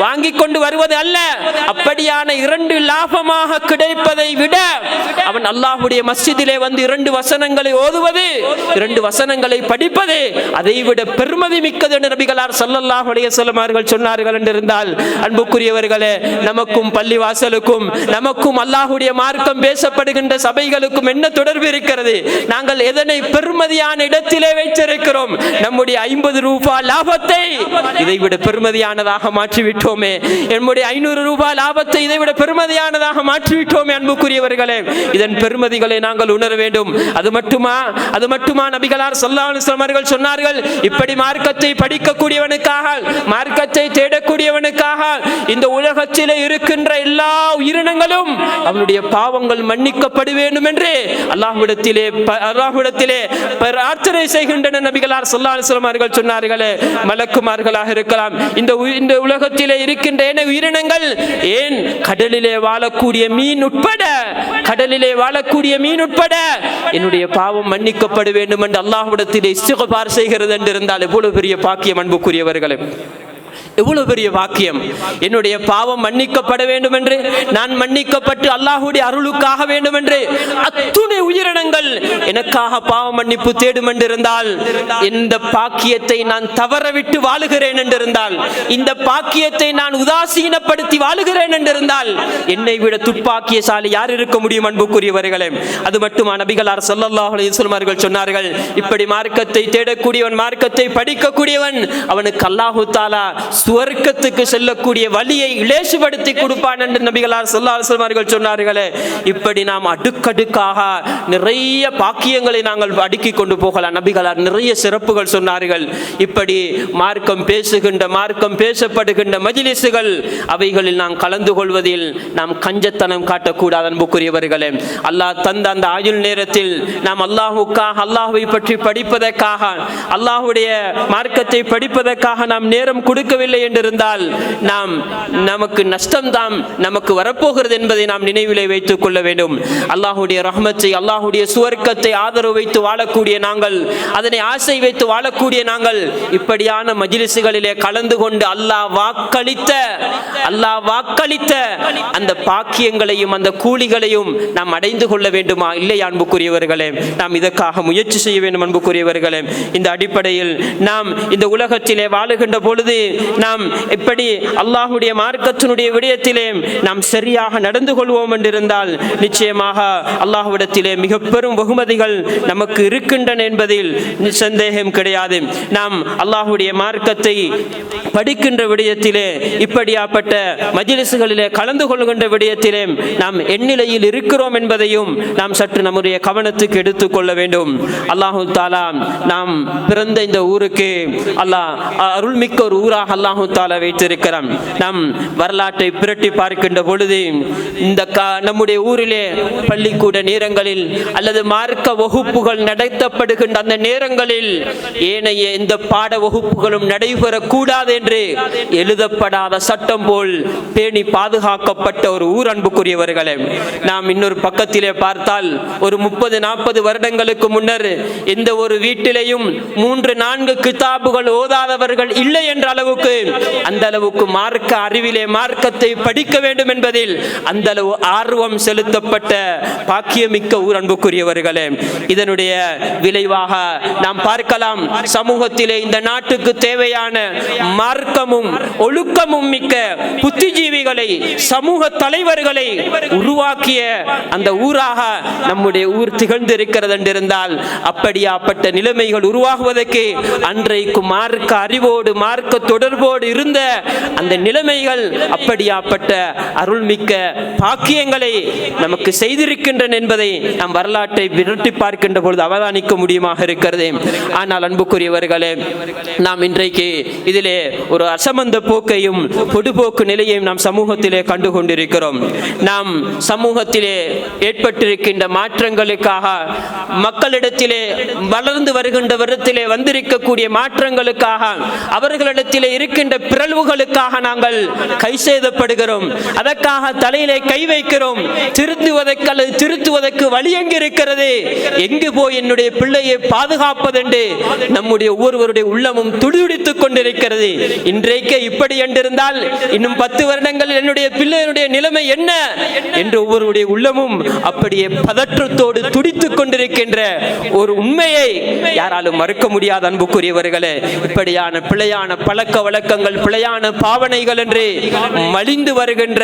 வாங்கிக் கொண்டு வருவது அல்ல, அப்படியான 2 லாபமாக கிடைப்பதை விட அவன் அல்லாஹ்வுடைய மஸ்ஜிதிலே வந்து 2 வசனங்களை ஓதுவது, 2 வசனங்களை படிப்பது அதைவிட பெருமதி மிக்கது என்று நபிகளார் ஸல்லல்லாஹு அலைஹி வஸல்லம் அவர்கள் சொன்னார்கள் என்றிருந்தால், அன்புக்குரியவர்களே, நமக்கும் பள்ளிவாசலுக்கும், நமக்கும் அல்லாஹ்வுடைய மார்க்கம் பேசப்படுகின்ற சபைகளுக்கும் என்ன தொடர்பு இருக்கிறது? நாங்கள் எதனை பெருமதியான இடத்திலே வைத்திருக்கிறோம்? நம்முடைய 50 ரூபாய் லாபத்தை இதைவிட பெருமதியானதாக மாற்றிவிட்டோமே. நம்முடைய 500 ரூபாய் லாபத்தை இதைவிட பெருமதியானதாக மாற்றிவிட்டோமே அன்புக்குரியவர்களே. இதன் பெருமதிகளை நாங்கள் உணர வேண்டும். அது மட்டுமா நபிகளார் ஸல்லல்லாஹு அலைஹி வஸல்லம் அவர்கள் சொன்னார்கள், இப்படி மார்க்கத்தை படிக்கக்கூடியவனுக்காக, மார்க்கத்தை தேடக்கூடியவனுக்காக இந்த உலகத்திலே இருக்கின்ற எல்லா உயிரினங்களும் அவனுடைய பாவங்கள் மன்னிக்கப்பட வேண்டும் என்று அல்லாஹ்விடத்திலே பிரார்த்தனை செய்கின்றன நபிகளார் ஸல்லல்லாஹு அலைஹி வஸல்லம் அவர்கள் சொன்னார்களே. மலக்குமார்களாக இருக்கலாம், இந்த உலகத்திலே இருக்கின்ற உயிரினங்கள், ஏன் கடலிலே வாழக்கூடிய மீன் உட்பட, என்னுடைய பாவம் மன்னிக்கப்பட வேண்டும் என்று அல்லாஹ்விடத்திலே இஸ்திக்பார் செய்கிறது என்றிருந்தால் எவ்வளவு பெரிய பாக்கியம் அன்புக்குரியவர்களே, எவ்வளவு பெரிய பாக்கியம். என்னுடைய பாவம் மன்னிக்கப்பட வேண்டும் என்று, நான் மன்னிக்கப்பட்டு அல்லாஹ்வுடைய அருளுக்காக வேண்டும் என்று அத்துணை உயிரினங்கள் எனக்காக பாவ மன்னிப்பு தேடும் என்றிருந்தால், இந்த பாக்கியத்தை நான் தவறவிட்டு வாழுகிறேன் என்றிருந்தால், இந்த பாக்கியத்தை நான் உதாசீனப்படுத்தி வாழுகிறேன் என்றிருந்தால், என்னை விட துப்பாக்கியசாலி யார் இருக்க முடியும் அன்புக்குரியவர்களே? அது மட்டுமா, நபிகளார் ஸல்லல்லாஹு அலைஹி வஸல்லம் அவர்கள் சொன்னார்கள், இப்படி மார்க்கத்தை தேடக்கூடியவன், மார்க்கத்தை படிக்கக்கூடியவன், அவனுக்கு அல்லாஹு தஆலா சுவர்க்கத்துக்கு செல்லக்கூடிய வழியை இலேசுபடுத்தி கொடுப்பான் என்று நபிகளார் ஸல்லல்லாஹு அலைஹி வஸல்லம் அவர்கள் சொன்னார்களே. இப்படி நாம் அடுக்கடுக்காக நிறைய பாக்கியங்களை நாங்கள் அடுக்கி கொண்டு போகலாம். நபிகளார் நிறைய சிறப்புகள் சொன்னார்கள். இப்படி மார்க்கம் பேசுகின்ற, மார்க்கம் பேசப்படுகின்ற மஜ்லிஸ்கள், அவைகளில் நாம் கலந்து கொள்வதில் நாம் கஞ்சத்தனம் காட்டக்கூடாது. அன்புக்குரியவர்களே, அல்லாஹ் தந்த அந்த ஆயுள் நேரத்தில் நாம் அல்லாஹ்வுக்காக, அல்லாஹ்வை பற்றி படிப்பதற்காக, அல்லாஹ்வுடைய மார்க்கத்தை படிப்பதற்காக நாம் நேரம் கொடுக்கவில்லை என்றிருந்தால் நமக்கு நஷ்டம்தான் நமக்கு வரப்போகிறது என்பதை நாம் நினைவிலே வைத்துக் கொள்ள வேண்டும். அல்லாஹ்வுடைய ரஹ்மத்தை, அல்லாஹ்வுடைய சுவர்க்கத்தை ஆதரவு வைத்து வாழக்கூடிய நாங்கள், அதனை ஆசை வைத்து வாழக்கூடிய நாங்கள், இப்படியான மஜ்லிஸ்களிலே கலந்து கொண்டு அல்லாஹ் வாக்களித்த அந்த பாக்கியங்களையும் அந்த கூலிகளையும் நாம் அடைந்து கொள்ள வேண்டுமா? இல்லை அன்புக்குரியவர்களே, நாம் இதற்காக முயற்சி செய்ய வேண்டும். அன்புக்குரியவர்களே, இந்த அடிப்படையில் நாம் இந்த உலகத்திலே வாழுகின்ற பொழுது நாம் எப்படி அல்லாஹ்வுடைய மார்க்கத்தினுடைய விடயத்திலே நாம் சரியாக நடந்து கொள்வோம் என்றிருந்தால் நிச்சயமாக அல்லாஹ்விடத்திலே மிக பெரும் வெகுமதிகள் நமக்கு இருக்கின்றன என்பதில் சந்தேகம் கிடையாது. நாம் அல்லாஹ்வுடைய மார்க்கத்தை படிக்கின்ற விடயத்திலே, இப்படியாப்பட்ட மஜ்லிஸ்களிலே கலந்து கொள்கின்ற விடயத்திலே நாம் எந்நிலையில் இருக்கிறோம் என்பதையும் நாம் சற்று நம்முடைய கவனத்துக்கு எடுத்துக்கொள்ள வேண்டும். அல்லாஹு தாலா நாம் பிறந்த இந்த ஊருக்கு அல்லாஹ் அருள்மிக்க ஒரு ஊராக அல்லாஹு தாலா வைத்திருக்கிறான். நாம் வரலாற்றை பிரட்டி பார்க்கின்ற பொழுது இந்த நம்முடைய ஊரிலே பள்ளிக்கூட நேரங்களில் அல்லது மார்க்க வகுப்புகள் நடத்தப்படுகின்ற அந்த நேரங்களில் ஏனைய எந்த பாட வகுப்புகளும் நடைபெறக்கூடாது என்று எழுதப்படாத சட்டம் போல் பேணி பாதுகாக்கப்பட்ட ஒரு ஊர். அன்புக்குரியவர்களே, நாம் இன்னொரு பக்கத்திலே பார்த்தால் ஒரு 30-40 வருடங்களுக்கு முன்னர் எந்த ஒரு வீட்டிலேயும் 3-4 கிதாபுகள் ஓதாதவர்கள் இல்லை என்ற அளவுக்கு, அந்த அளவுக்கு மார்க்க அறிவிலே மார்க்கத்தை படிக்க வேண்டும் என்பதில் அந்த அளவு ஆர்வம் செலுத்தப்பட்ட பாக்கியமிக்க ஊர். அன்புக்குரியவர்களே, இதனுடைய விளைவாக நாம் பார்க்கலாம், சமூகத்திலே இந்த நாட்டுக்கு தேவையான மார்க்கமும் ஒழுக்கமும் மிக்க புத்திஜீவிகளை, சமூக தலைவர்களை உருவாக்கிய அந்த ஊராக நம்முடைய ஊர் திகழ்ந்திருக்கிறது என்றிருந்தால், அப்படியாப்பட்ட நிலைமைகள் உருவாகுவதற்கு அன்றைக்கு மார்க்க அறிவோடு மார்க்க தொடர்போடு இருந்த அந்த நிலைமைகள் அப்படியாப்பட்ட அருள்மிக்க பாக்கியங்களை நமக்கு செய்திருக்கின்றன என்பதை நாம் வரலாற்றை விரட்டி பார்க்கின்ற பொழுது அவதானிக்க முடியுமாக இருக்கிறது. ஆனால் அன்புக்குரியவர்களே, நாம் இன்றைக்கு இதிலே ஒரு அசமந்த போக்கையும் பொதுபோக்கு நிலையையும் நாம் சமூகத்திலே கண்டு கொண்டிருக்கிறோம். நாம் சமூகத்திலே ஏற்பட்டிருக்கின்ற மாற்றங்களுக்காக, மக்களிடத்திலே வளர்ந்து வருகின்ற வருடத்திலே வந்திருக்கக்கூடிய மாற்றங்களுக்காக, அவர்களிடத்திலே இருக்கின்ற பிறழ்வுகளுக்காக நாங்கள் கை சேதப்படுகிறோம். அதற்காக தலையிலே கை வைக்கிறோம். திருத்துவதற்கு வழி எங்கு இருக்கிறது? எங்கு போய் என்னுடைய பிள்ளையை பாதுகாப்பதென்று நம்முடைய ஒவ்வொருவருடைய உள்ளமும் துடிதுடித்துக் கொண்டிருக்கிறது. இன்றைக்கு இப்படி என்றிருந்தால் இன்னும் 10 வருடங்கள் என்னுடைய பிள்ளையினுடைய நிலைமை என்ன என்று ஒவ்வொருடைய உள்ளமும் அப்படியே பதற்றத்தோடு துடித்துக் கொண்டிருக்கின்ற ஒரு உண்மையை யாராலும் மறுக்க முடியாத. அன்புக்குரியவர்களே, இப்படியான பிழையான பழக்க வழக்கங்கள், பிழையான பாவனைகள் என்று மலிந்து வருகின்ற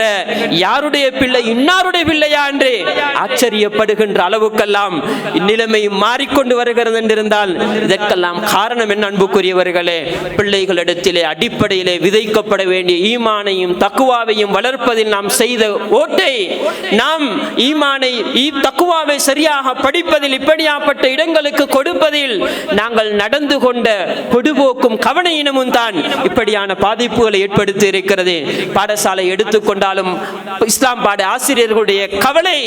யாருடைய பிள்ளை இன்னாருடைய பிள்ளையா என்று ஆச்சரியப்படுகின்ற அளவுக்கெல்லாம் இந்நிலைமை மாறிக்கொண்டு வருகிறது என்றிருந்தால் இதற்கெல்லாம் காரணம் என்ன? அன்புக்குரியவர்களே, பிள்ளைகளிடத்திலே அடிப்படையிலே விதைக்கப்பட வேண்டிய ஈமானையும் தக்குவாவையும் வளர்ப்பதில் நாம் செய்த ஓட்டை, நாம் ஈமானை தக்குவாவை சரியாக படிப்பதில், இப்படியாப்பட்ட இடங்களுக்கு கொடுப்பதில் நாங்கள் நடந்து கொண்ட பொதுபோக்கும் கவனையினமும் தான் இப்படியான பாதிப்புகளை ஏற்படுத்தி இருக்கிறது. பாடசாலை எடுத்துக்கொண்டாலும் இஸ்லாம் பாட ஆசிரியர்களுடைய கவலை,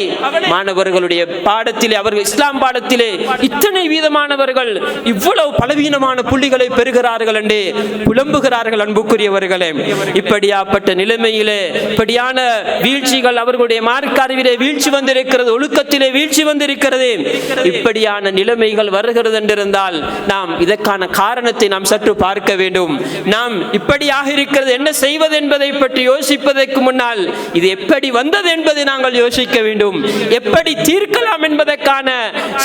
மாணவர்களுடைய பாடத்திலே, அவர்கள் இஸ்லாம் பாடத்திலே இத்தனை வீதமானவர்கள் இவ்வளவு பலவீனமான புள்ளிகளை பெறுகிறார்கள் என்று புலம்புகிறார்கள். அன்புக்குரியவர்களே, இப்படியாப்பட்ட நிலைமையிலே இப்படியான வீழ்ச்சிகள், அவர்களுடைய மார்க்க அறிவிலே வீழ்ச்சி வந்திருக்கிறது, ஒழுக்கத்திலே வீழ்ச்சி வந்திருக்கிறது. இப்படியான நிலைமைகள் வருகிறது என்றிருந்தால் நாம் இதற்கான காரணத்தை நாம் சற்று பார்க்க வேண்டும். நாம் இப்படியாக இருக்கிறது, என்ன செய்வது என்பதை பற்றி யோசிப்பதற்கு முன்னால் இது எப்படி வந்தது என்பதை நாங்கள் யோசிக்க வேண்டும். எப்படி தீர்க்கலாம் என்பதற்கான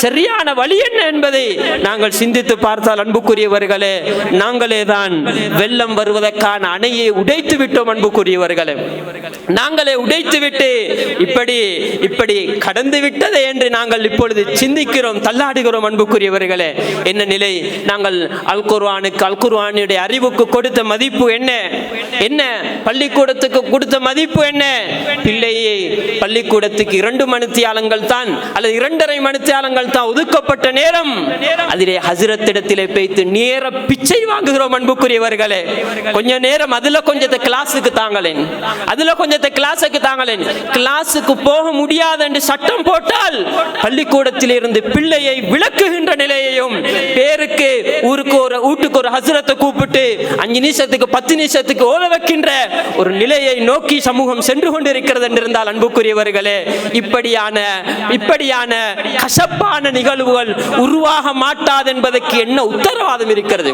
சரியான வழி என்ன என்பதை நாங்கள் சிந்தித்து பார்த்தால், அன்புக்குரியவர்களே, நாங்களே தான் வெள்ளம் வருவதற்கான அணையை உடைத்து விட்டோம். அன்புக்குரியவர்களே, நாங்களே உடைத்துவிட்டு இப்படி கடந்து விட்டதே என்று நாங்கள் இப்பொழுது சிந்திக்கிறோம், தள்ளாடுகிறோம். அன்புக்குரியவர்களே, என்ன நிலை? நாங்கள் அல் குர்ஆனுடைய அறிவுக்கு கொடுத்த மதிப்பு என்ன? என்ன பள்ளிக்கூடத்துக்கு கொடுத்த மதிப்பு என்ன? பிள்ளையை பள்ளிக்கூடத்துக்கு 2 மணித்தியாலங்கள் தான் அல்லது 2.5 மணித்தியாலங்கள் தான் ஒதுக்கப்பட்ட நேரம், அதிலே ஹஸ்ரத்திடத்திலே பேய்த்து நேர பிச்சை வாங்குகிறோம். அன்புக்குரியவர்களே, கொஞ்ச நேரம் அதுல கொஞ்சத்தை கிளாஸுக்கு தாங்களேன், அதுல கொஞ்சத்தை கிளாஸுக்கு தாங்களேன். கிளாஸுக்கு போக முடியாது என்று சட்டம் போட்டால் பள்ளிக்கூடத்தில் இருந்து பிள்ளையை விளக்குகின்ற நிலையையும், பேருக்கு வீட்டுக்கு ஒரு ஹஸ்ரத்தை கூப்பிட்டு 5 நிமிஷத்துக்கு 10 நிமிஷத்துக்கு ஓத வைக்கின்ற ஒரு நிலையை நோக்கி சமூகம் சென்று கொண்டிருக்கிறது என்றிருந்தால் அன்புக்குரியவர்களே, இப்படியான கசப்பான நிகழ்வுகள் உருவாக மாட்டாது என்பதற்கு என்ன உத்தரவாதம் இருக்கிறது?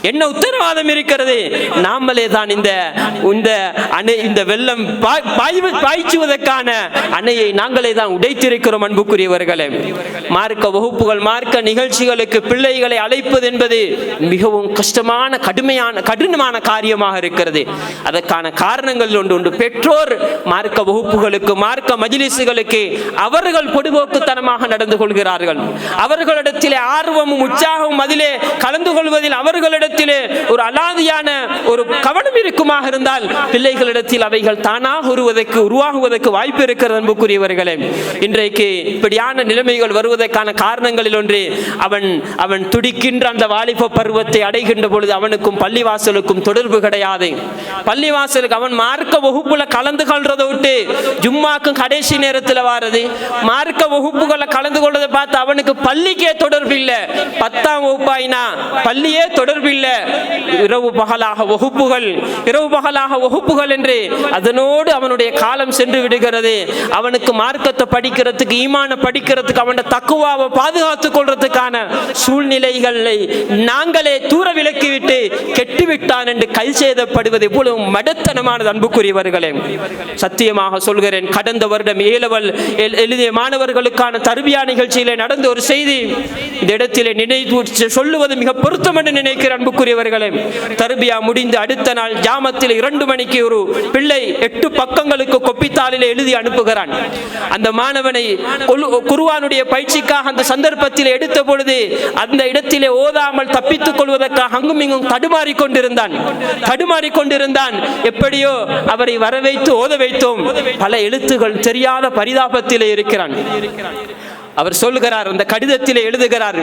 என்ன உத்தரவாதம் இருக்கிறது? நாமளே தான் இந்த வெள்ளம் பாய்ச்சுவதற்கான அணையை நாங்களே தான் உடைத்திருக்கிறோம். அன்புக்குரியவர்களே, மார்க்க வகுப்புகள், மார்க்க நிகழ்ச்சிகளுக்கு பிள்ளைகளை அழைப்பது என்பது மிகவும் கஷ்டமான கடினமான காரியமாக இருக்கிறது. அதற்கான காரணங்கள் ஒன்று. பெற்றோர் மார்க்க வகுப்புகளுக்கு, மார்க்க மஜ்லிஸ்களுக்கு அவர்கள் பொதுபோக்குத்தனமாக நடந்து கொள்கிறார்கள். அவர்களிடத்திலே ஆர்வமும் உற்சாகமும் அதிலே கலந்து கொள்வதில் அவர்களிடத்திலே ஒரு அலாதியான ஒரு கவனம் இருக்குமாக இருந்தால் பிள்ளைகளிடத்தில் அவைகள் தானாக உருவாகுவதற்கு வாய்ப்பு இருக்கிறது. அன்புக்குரியவர்களே, இன்றைக்கு இப்படியான நிலைமைகள் வருவதற்கான காரணங்களில் ஒன்று, அவன் துடிக்கின்ற அந்த வாலிப பருவத்தை அடைகின்ற பொழுது அவனுக்கும் பள்ளிவாசலுக்கும் தொடர்பு கிடையாது. பள்ளிவாசலுக்கு அவன் மார்க்க வகுப்புல கலந்து கொள்றதை விட்டு ஜும்மாக்கும் கடைசி நேரத்தில் வாரது, மார்க்க வகுப்புகளை கலந்து கொள்றதை பார்த்து அவனுக்கு பள்ளிக்கே தொடர்பு இல்லை. 10ஆம் வகுப்பாயினா பள்ளியே தொடர்பு இல்லை. இரவு பகலாக வகுப்புகள் என்று அதனோடு அவனுடைய காலம் சென்று விடுகிறது. அவனுக்கு மார்க்கத்தை படிக்கிறதுக்கு, ஈமான படிக்கிறதுக்கு, அவனுடைய தக்குவாவை பாதுகாத்துக் கொள்றதுக்கான சூழ்நிலைகளை நாங்களே தூர விலக்கிவிட்டு கெட்டுவிட்டான் என்று கை செய்தப்படுவது இவ்வளவு மடத்தனமானது. அன்புக்குரியவர்களே, சத்தியமாக சொல்கிறேன், கடந்த வருடம் ஏலவல் எழுதிய மாணவர்களுக்கான தர்பியா நிகழ்ச்சியிலே நடந்த ஒரு செய்தி இந்த இடத்திலே நினைவு சொல்லுவது மிக பொருத்தம் என்று நினைக்கிறேன். அன்புக்குரியவர்களே, தர்பியா முடிந்து அடுத்த நாள் ஜாமத்தில் 2 மணிக்கு ஒரு பிள்ளை 8 பக்கங்களுக்கு கொப்பித்தாளிலே எழுதி அனுப்புகிறான். அந்த மாணவனை குர்ஆனுடைய பயிற்சிக்காக அந்த சந்தர்ப்பத்தில் எடுத்த பொழுது அந்த இடத்திலே ஓதாமல் தப்பித்துக் கொள்வதற்காக அங்கும் இங்கும் தடுமாறி கொண்டிருந்தான். எப்படியோ அவரை வரவைத்து ஓத வைத்தோம். பல எழுத்துகள் தெரியாத பரிதாபத்திலே இருக்கிறான். அவர் சொல்லுகிறார், அந்த கடிதத்திலே எழுதுகிறார்,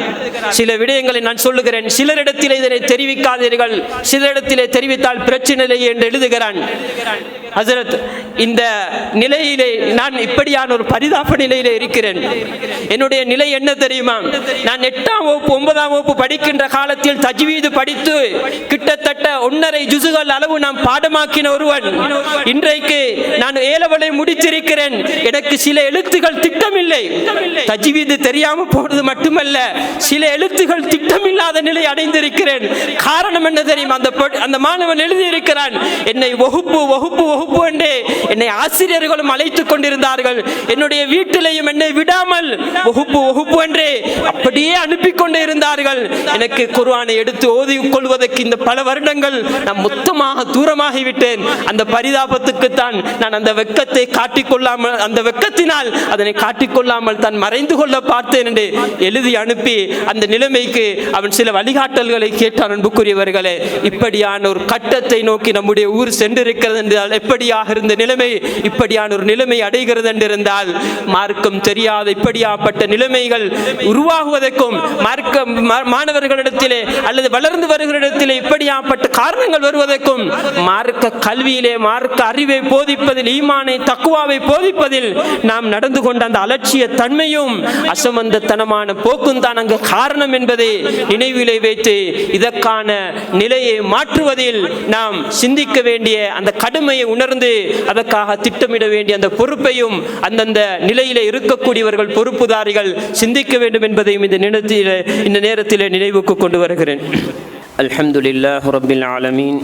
சில விடயங்களை நான் சொல்லுகிறேன், சிலரிடத்திலே இதனை தெரிவிக்காதீர்கள், சிலரிடத்திலே தெரிவித்தால் பிரச்சனை இல்லை என்று எழுதுகிறான். ஹஜ்ரத், இந்த நிலையிலே நான் இப்படியான ஒரு பரிதாப நிலையிலே இருக்கிறேன். என்னுடைய நிலை என்ன தெரியுமா? நான் 8ஆம் வகுப்பு 9ஆம் வகுப்பு படிக்கின்ற காலத்தில் தஜ்வீது படித்து கிட்டத்தட்ட 1.5 ஜுசுகள் அளவு நான் பாடமாக்கின ஒருவன். இன்றைக்கு நான் ஏலவலை முடித்திருக்கிறேன். எனக்கு சில எழுத்துகள் திட்டமில்லை. தஜ்வீது தெரியாம போனது மட்டுமல்ல, சில எழுத்துகள் திட்டமில்லாத நிலை அடைந்திருக்கிறேன். காரணம் என்ன தெரியுமா? அந்த மாணவன் எழுதியிருக்கிறான், என்னை வகுப்பு என்றே என்னை ஆசிரியர்களும் அழைத்துக் கொண்டிருந்தார்கள். என்னுடைய வீட்டிலையும் என்னை விடாமல் வகுப்பு என்றே அப்படியே அனுப்பி கொண்டே இருந்தார்கள். எனக்கு குர்ஆனை எடுத்து ஓதி கொள்வதற்கு இந்த பல வருடங்கள் நான் மொத்தமாக தூரமாகிவிட்டேன். அந்த பரிதாபத்துக்குத்தான் நான் அந்த வெட்கத்தை காட்டிக்கொள்ளாமல், அந்த வெட்கத்தினால் அதனை காட்டிக்கொள்ளாமல் தான் மறைந்து கொள்ள பார்த்தேன் என்று எழுதி அனுப்பி அந்த நிலைமைக்கு அவன் சில வழிகாட்டல்களை கேட்டான். அன்புக்குரியவர்களே, இப்படியான ஒரு கட்டத்தை நோக்கி நம்முடைய ஊர் சென்றிருக்கிறது என்றால், எப்படியாக இருந்த நிலைமை இப்படியான ஒரு நிலைமை அடைகிறது என்றிருந்தால், மார்க்கம் தெரியாத இப்படியாப்பட்ட நிலைமைகள் உருவாகுவதற்கும், மாணவர்களிடத்திலே அல்லது வளர்ந்து வருகிறஇடத்திலே இப்படியாப்பட்ட காரணங்கள் வருவதற்கும், மார்க்க கல்வியிலே மார்க்க அறிவை போதிப்பதில், ஈமானை தக்குவாவை போதிப்பதில் நாம் நடந்து கொண்ட அந்த அலட்சிய தன்மையும் அசமந்தத்தனமான போக்கும் தான் அங்கு காரணம் என்பதை நினைவிலே வைத்து இதற்கான நிலையை மாற்றுவதில் நாம் சிந்திக்க வேண்டிய அந்த கடுமையை உணர்ந்து அதற்காக திட்டமிட வேண்டிய அந்த பொறுப்பையும் அந்தந்த நிலையிலே இருக்கக்கூடியவர்கள் பொறுப்புதாரிகள் சிந்திக்க வேண்டும் என்பதையும் இந்த நேரத்திலே நினைவுக்கு கொண்டு வருகிறேன். அல்ஹம்துலில்லாஹி ரப்பில் ஆலமீன்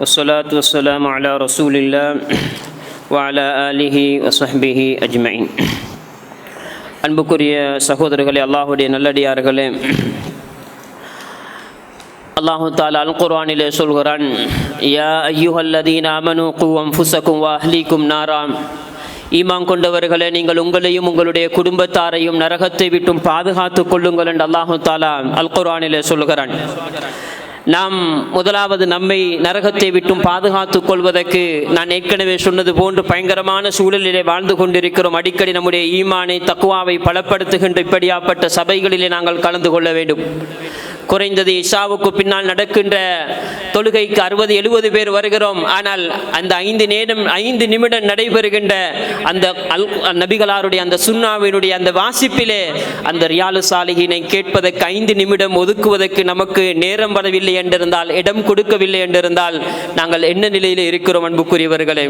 வஸ்ஸலாத்து வஸ்ஸலாமு அலா ரசூலில்லாஹ் வ அலா ஆலிஹி வ ஸஹ்பிஹி அஜ்மஈன். அன்புக்குரிய சகோதரர்களே, அல்லாஹுடைய நல்லடியார்களே, அல்லாஹு தஆலா அல் குர்ஆனிலே சொல்கிறான், யா அய்யுஹல்லதீன ஆமனூ கூ அன்ஃபுஸக்கும் வ அஹ்லீக்கும் நாரா, ஈமான் கொண்டவர்களே, நீங்கள் உங்களையும் உங்களுடைய குடும்பத்தாரையும் நரகத்தை விட்டும் பாதுகாத்துக் கொள்ளுங்கள் என்று அல்லாஹு தஆலா அல் குர்ஆனிலே சொல்கிறான். நாம் முதலாவது நம்மை நரகத்தை விட்டும் பாதுகாத்துக் கொள்வதற்கு நான் ஏற்கனவே சொன்னது போன்று பயங்கரமான சூழலிலே வாழ்ந்து கொண்டிருக்கிறோம். அடிக்கடி நம்முடைய ஈமானை தக்குவாவை பலப்படுத்துகின்ற இப்படியாப்பட்ட சபைகளிலே நாங்கள் கலந்து கொள்ள வேண்டும். குறைந்தது இஷாவுக்கு பின்னால் நடக்கின்ற தொழுகைக்கு 60-70 பேர் வருகிறோம். ஆனால் அந்த 5 நிமிடம் நடைபெறுகின்ற அந்த நபிகளாருடைய அந்த சுன்னாவினுடைய அந்த வாசிப்பிலே அந்த ரியாலு சாலிஹினை கேட்பதற்கு 5 நிமிடம் ஒதுக்குவதற்கு நமக்கு நேரம் வரவில்லை என்றிருந்தால், இடம் கொடுக்கவில்லை என்றிருந்தால் நாங்கள் என்ன நிலையில் இருக்கிறோம் அன்புக்குரியவர்களே?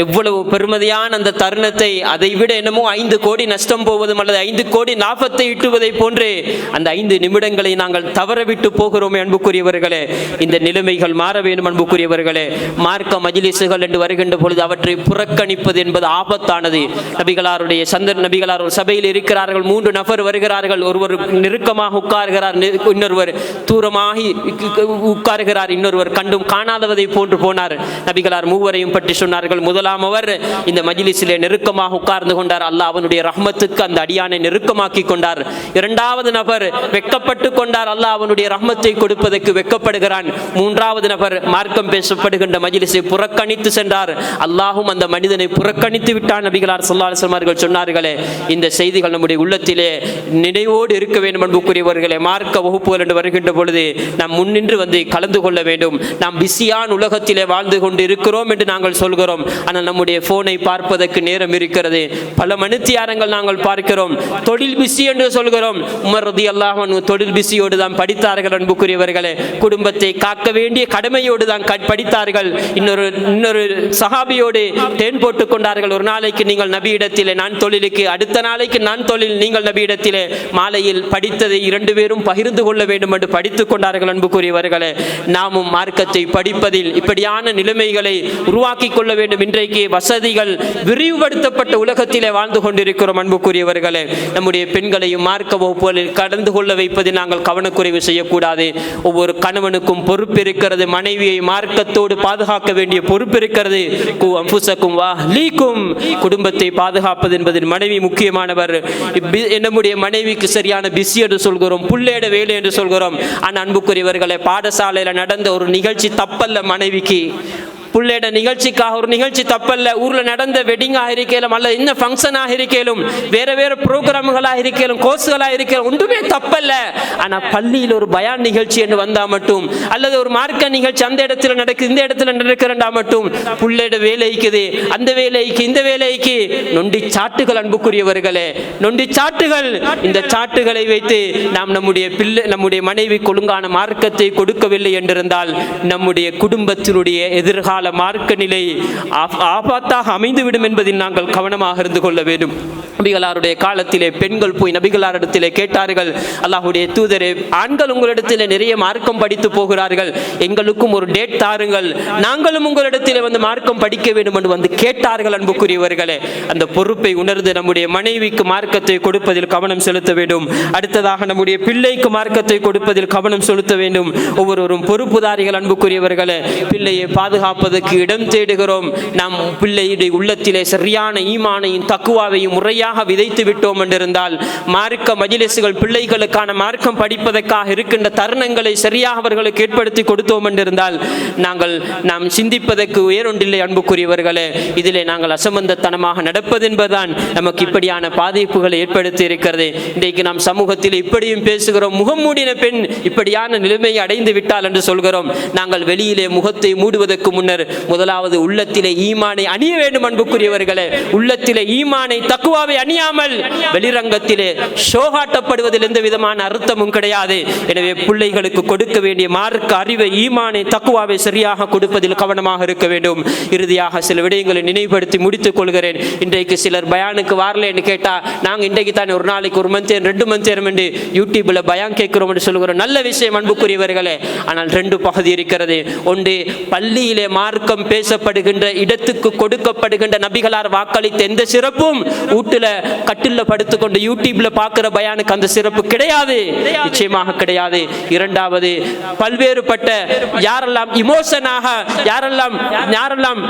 எவ்வளவு பெருமதியான அந்த தருணத்தை, அதை விட என்னமோ 5 கோடி நஷ்டம் போவதும் அல்லது 5 கோடி லாபத்தை ஈட்டுவதை போன்று அந்த 5 நிமிடங்களை நாங்கள் தவறவிட்டு போகிறோமே அன்புக்குரியவர்களே. இந்த நிலைமைகள் மாற வேண்டும் அன்புக்குரியவர்களே. மார்க்க மஜ்லிஸுகள் என்று வருகின்ற பொழுது அவற்றை புறக்கணிப்பது என்பது ஆபத்தானது. நபிகளாருடைய நபிகளார் ஒரு சபையில் இருக்கிறார்கள், 3 நபர் வருகிறார்கள். ஒருவர் நெருக்கமாக உட்கார்கிறார், இன்னொருவர் தூரமாகி உட்கார்கிறார், இன்னொருவர் கண்டும் காணாதவதை போன்று போனார். நபிகளார் மூவரையும் பற்றி சொன்னார்கள். முதலாம் அவர் இந்த மஜ்லிஸிலே நெருக்கமாக உட்கார்ந்து கொண்டார். அல்லாஹ் அவனுடைய ரஹ்மத்துக்கு அந்த அடியானை நெருக்கமாக்கி கொண்டார். இரண்டாவது நபர் வெட்கப்பட்டு கொண்டார், அல்லாஹ் அவனுடைய ரஹ்மத்தை கொடுப்பதற்கு வெட்கப்படுகிறான். மூன்றாவது நபர் மார்க்கம் பேசப்படுகின்ற மஜ்லிஸை புறக்கணித்து சென்றார், அல்லாஹும் அந்த மனிதனை புறக்கணித்து விட்டான். நபிகளார் ஸல்லல்லாஹு அலைஹி வஸல்லம் அவர்கள் சொன்னார்களே, இந்த செய்திகள் நம்முடைய உள்ளத்திலே நினைவோடு இருக்க வேண்டும் அன்புக்குரியவர்களே. மார்க்க வகுப்புகள் என்று வருகின்ற பொழுது நாம் முன்னின்று வந்து கலந்து கொள்ள வேண்டும். நாம் பிஸியான உலகத்திலே வாழ்ந்து கொண்டு இருக்கிறோம் என்று நாங்கள் சொல்கிறோம். ஆனால் நம்முடைய போனை பார்ப்பதற்கு நேரம் இருக்கிறது. பல மணித்தியாரங்கள் நாங்கள் பார்க்கிறோம். தொழில் பிஸி என்று சொல்கிறோம். உமர் ரலியல்லாஹு அன்ஹு தொழில் பிஸியோடு தான் படித்தார்கள் அன்புக்குரியவர்களே. குடும்பத்தை காக்க வேண்டிய கடமையோடு தான் படித்தார்கள். இன்னொரு சஹாபியோடு தேன் போட்டுக் கொண்டார்கள். ஒரு நாளைக்கு நீங்கள் நபியிடத்திலே நான் தொழிலுக்கு, அடுத்த நாளைக்கு நான் தொழில், நீங்கள் நபியிடத்திலே மாலையில் படித்ததை 2 பேரும் பகிர்ந்து கொள்ள வேண்டும் என்று படித்துக் கொண்டார்கள் அன்புக்குரியவர்களே. நாமும் மார்க்கத்தை படிப்பதில் இப்படியான நிலைமைகளை உருவாக்கி கொள்ள வேண்டும். இன்றைக்கு வசதிகள் விரிவுபடுத்தப்பட்ட உலகத்திலே வாழ்ந்து கொண்டிருக்கிறோம் அன்புக்குரியவர்களே. நம்முடைய பெண்களையும் மார்க்க வகுப்புகளில் கடந்து கொள்ள வைப்பதில் நாங்கள் கவனக்குறைவு செய்யக்கூடாது. ஒவ்வொரு கணவனுக்கும் பொறுப்பு இருக்கிறது. மனைவியை மார்க்கத்தோடு பாதுகாக்க வேண்டிய பொறுப்பு இருக்கிறது. குடும்பத்தை பாதுகாப்பது என்பதில் மனைவி முக்கியமானவர். நம்முடைய மனைவிக்கு சரியான பிஸி என்று சொல்கிறோம், புள்ளேட வேலை என்று சொல்கிறோம். ஆனால் அன்புக்குரியவர்களை, பாடசாலையில் நடந்த ஒரு நிகழ்ச்சி தப்பல்ல. மனைவிக்கு புள்ளேட நிகழ்ச்சிக்காக ஒரு நிகழ்ச்சி தப்பல்ல. ஊர்ல நடந்த வெட்டிங்காக இருக்கலும் அல்ல என்ன ஃபங்க்ஷனாக இருக்கலும், வேற ப்ரோக்ராம்களாக இருக்கலும், கோர்ஸ்களாக இருக்கலும், ஒன்றுமே தப்பல்ல. ஆனா பள்ளியில் ஒரு பயான் நிகழ்ச்சி என்று வந்தா மட்டும், அல்லது ஒரு மார்க்க நிகழ்ச்சி அந்த இடத்துல நடக்குது, இந்த இடத்துல நடக்கிறண்டா மட்டும் புள்ளேட வேலைக்குது, அந்த வேலைக்கு இந்த வேலைக்கு நொண்டி சாட்டுகள் அன்புக்குரியவர்களே, நொண்டி சாட்டுகள். இந்த சாட்டுகளை வைத்து நாம் நம்முடைய மனைவி ஒழுங்கான மார்க்கத்தை கொடுக்கவில்லை என்றிருந்தால் நம்முடைய குடும்பத்தினுடைய எதிர்கால மார்க்க நிலை ஆபத்தாக அமைந்துவிடும் என்பதில் நாங்கள் கவனமாக இருந்து கொள்ள வேண்டும். நபிகளாருடைய காலத்திலே பெண்கள் போய் நபிகளாரிடத்திலே கேட்டார்கள், அல்லாஹ்வுடைய தூதரே, ஆண்கள் உங்களிடத்திலே நிறைய மார்க்கம் படித்து போகிறார்கள், எங்களுக்கும் ஒரு டேட் தாருங்கள், நாங்களும் உங்களிடத்திலே வந்து மார்க்கம் படிக்க வேண்டும் என்று வந்து கேட்டார்கள். அன்புக்குரியவர்களே, அந்த பொறுப்பை உணர்ந்து நம்முடைய மனைவிக்கு மார்க்கத்தை கொடுப்பதில் கவனம் செலுத்த வேண்டும். அடுத்ததாக நம்முடைய பிள்ளைக்கு மார்க்கத்தை கொடுப்பதில் கவனம் செலுத்த வேண்டும். ஒவ்வொருவரும் பொறுப்புதாரிகள் அன்புக்குரியவர்களே. பிள்ளையை பாதுகாப்பதற்கு இடம் தேடுகிறோம். நாம் பிள்ளையுடைய உள்ளத்திலே சரியான ஈமானையும் தக்குவாவையும் முறையாக விதைத்து விட்டோம் என்றிருந்தால், மார்க்க மஜ்லிஸ்கள் பிள்ளைகளுக்கான மார்க்கம் படிப்பதற்காக இருக்கின்ற தருணங்களை சரியாக அவர்களுக்கு ஏற்படுத்தி கொடுத்தோம் என்றிருந்தால் நாம் சிந்திப்பதற்கு வேறொன்றில்லை அன்புக்குரியவர்களே. இதிலே நாங்கள் அசம்பந்தத்தனமாக நடப்பது என்பதுதான் நமக்கு இப்படியான பாதிப்புகளை ஏற்படுத்தி இருக்கிறது. இன்றைக்கு நாம் சமூகத்தில் இப்படியும் பேசுகிறோம், முகம் மூடின பெண் இப்படியான நிலைமையை அடைந்து விட்டால் என்று சொல்கிறோம். நாங்கள் வெளியிலே முகத்தை மூடுவதற்கு முன்னர் முதலாவது உள்ளத்திலே ஈமானை அணிய வேண்டும் அன்புக்குரியவர்களே. உள்ளத்திலே ஈமானை தக்குவாவை அணியாமல் வெளிரங்கத்திலே ஷோகாட்டப்படுவதில் எந்த விதமான அர்த்தமும் கிடையாது. எனவே பிள்ளைகளுக்கு கொடுக்க வேண்டிய மார்க்க அறிவை, ஈமானை, தக்குவாவை சரியாக கொடுப்பதில் கவனமாக இருக்க வேண்டும். இறுதியாக சில விடயங்களை நினைவுபடுத்தி முடித்துக் கொள்கிறேன். இன்றைக்கு சிலர் பயானுக்கு வரல என்று கேட்டா, நாங்கள் இன்றைக்கு தானே ஒரு நாளைக்கு 1 மணி நேரம் 2 மணி நேரம் என்று யூடியூப்ல பயான் கேட்கிறோம் என்று சொல்கிறோம். நல்ல விஷயம் அன்புக்குரியவர்களே. ஆனால் 2 பகுதி இருக்கிறது. ஒன்று, பள்ளியிலே மார்க்கம் பேசப்படுகின்ற இடத்துக்கு கொடுக்கப்படுகின்ற நபிகளார் வாக்களித்த எந்த சிறப்பும் வீட்டில் கட்டில்ல படுத்துக்கொண்டு யூடியூப்ல பார்க்கிற பயானுக்கு அந்த சிறப்பு கிடையாது, நிச்சயமாக கிடையாது. இரண்டாவது, பல்வேறுபட்ட யாரெல்லாம் இமோஷனாக யாரெல்லாம்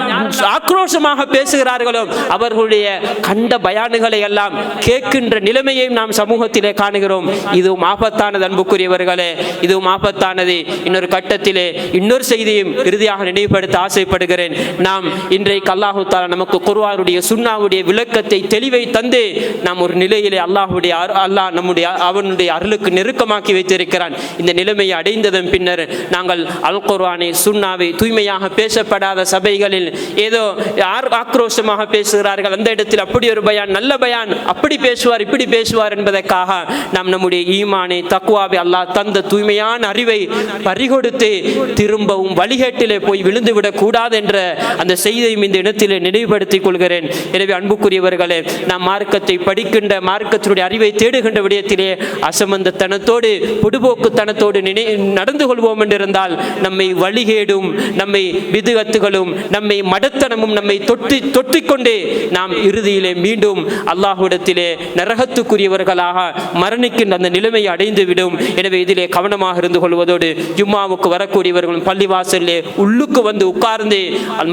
ஆக்ரோஷமாக பேசுகிறார்களோ அவர்களுடைய கண்ட பயானுகளை எல்லாம் கேட்கின்ற நிலைமையை நாம் சமூகத்திலே காணுகிறோம். இதுவும் ஆபத்தானது அன்புக்குரியவர்களே, இதுவும் ஆபத்தானது. இன்னொரு கட்டத்திலே இன்னொரு செய்தியும் இறுதியாக நினைவுபடுத்த ஆசைப்படுகிறேன். நாம் இன்றைக்கு அல்லாஹு தஆலா நமக்கு குர்ஆனுடைய சுன்னாவுடைய விளக்கத்தை தெளிவை தந்து நாம் ஒரு நிலையிலே அவனுடைய அருளுக்கு நெருக்கமாக்கி வைத்திருக்கிறான். இந்த நிலைமையை அடைந்ததன் பின்னர் நாங்கள் அல் குர்ஆனை சுன்னாவை தூய்மையாக பேசப்படாத சபைகளில் ஏதோ யார் ஆக்ரோஷமாக பேசுகிறார்கள், அந்த இடத்தில் அப்படி ஒரு பயான், நல்ல பயான், அப்படி பேசுவார் இப்படி பேசுவார் என்பதற்காக நாம் நம்முடைய ஈமானை தக்வாவை அல்லாஹ் தந்த தூய்மையான அறிவை பறிகொடுத்து திரும்பவும் வழிகேட்டிலே போய் விழுந்துவிடக் கூடாது என்ற அந்த செய்தியும் இந்த இடத்திலே நினைவுபடுத்திக் கொள்கிறேன். எனவே அன்புக்குரியவர்களே, நாம் மார்க்கத்தை படிக்கின்ற மார்க்கத்தினுடைய அறிவை தேடுகின்ற விடயத்திலே அசமந்தத்தனத்தோடு பொடுபோக்குத்தனத்தோடு நடந்து கொள்வோம் என்றிருந்தால் நம்மை வழிகேடும் நம்மை விதுகத்துகளும் நம்மை மடத்தனமும் நம்மை தொட்டிக்கொண்டு நாம் இறுதியிலே மீண்டும் அல்லாஹ்விடத்திலே நரகத்துக்குரியவர்களாக மரணிக்கின்ற அந்த நிலைமையை அடைந்துவிடும். எனவே இதிலே கவனமாக இருந்து கொள்வதோடு ஜும்மாவுக்கு வரக்கூடியவர்களும் பள்ளிவாசலிலே உள்ளுக்கு வந்து உட்கார்ந்து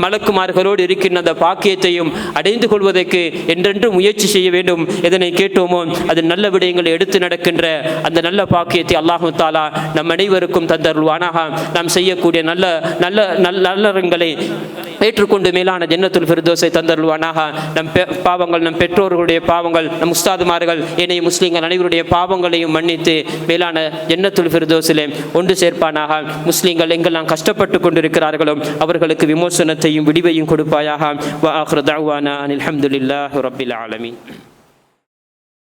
மலக்குமார்களோடு இருக்கின்ற அந்த பாக்கியத்தையும் அடைந்து கொள்வதற்கு என்றென்று முயற்சி செய்ய வேண்டும். எதனை கேட்டோமோ அது நல்ல விடயங்களை எடுத்து நடக்கின்ற அந்த நல்ல பாக்கியத்தை அல்லாஹு தஆலா நம் அனைவருக்கும் தந்தருள்வானாக. நாம் செய்யக்கூடிய நல்லறங்களை ஏற்றுக்கொண்டு மேலான ஜன்னத்துல் ஃபிர்தௌஸை தந்தருள்வானாக. நம் பாவங்கள், நம் பெற்றோர்களுடைய பாவங்கள், நம் உஸ்தாதுமார்கள், ஏனைய முஸ்லிம்கள் அனைவருடைய பாவங்களையும் மன்னித்து மேலான ஜன்னத்துல் ஃபிர்தௌஸிலே ஒன்று சேர்ப்பானாக. முஸ்லிம்கள் எங்கெல்லாம் கஷ்டப்பட்டு கொண்டிருக்கிறார்களோ அவர்களுக்கு விமோசனத்தையும் விடிவையும் கொடுப்பாயாக. வ ஆகிரு தஅவானா அனில் ஹம்துலில்லாஹி ரப்பில் ஆலமீன்.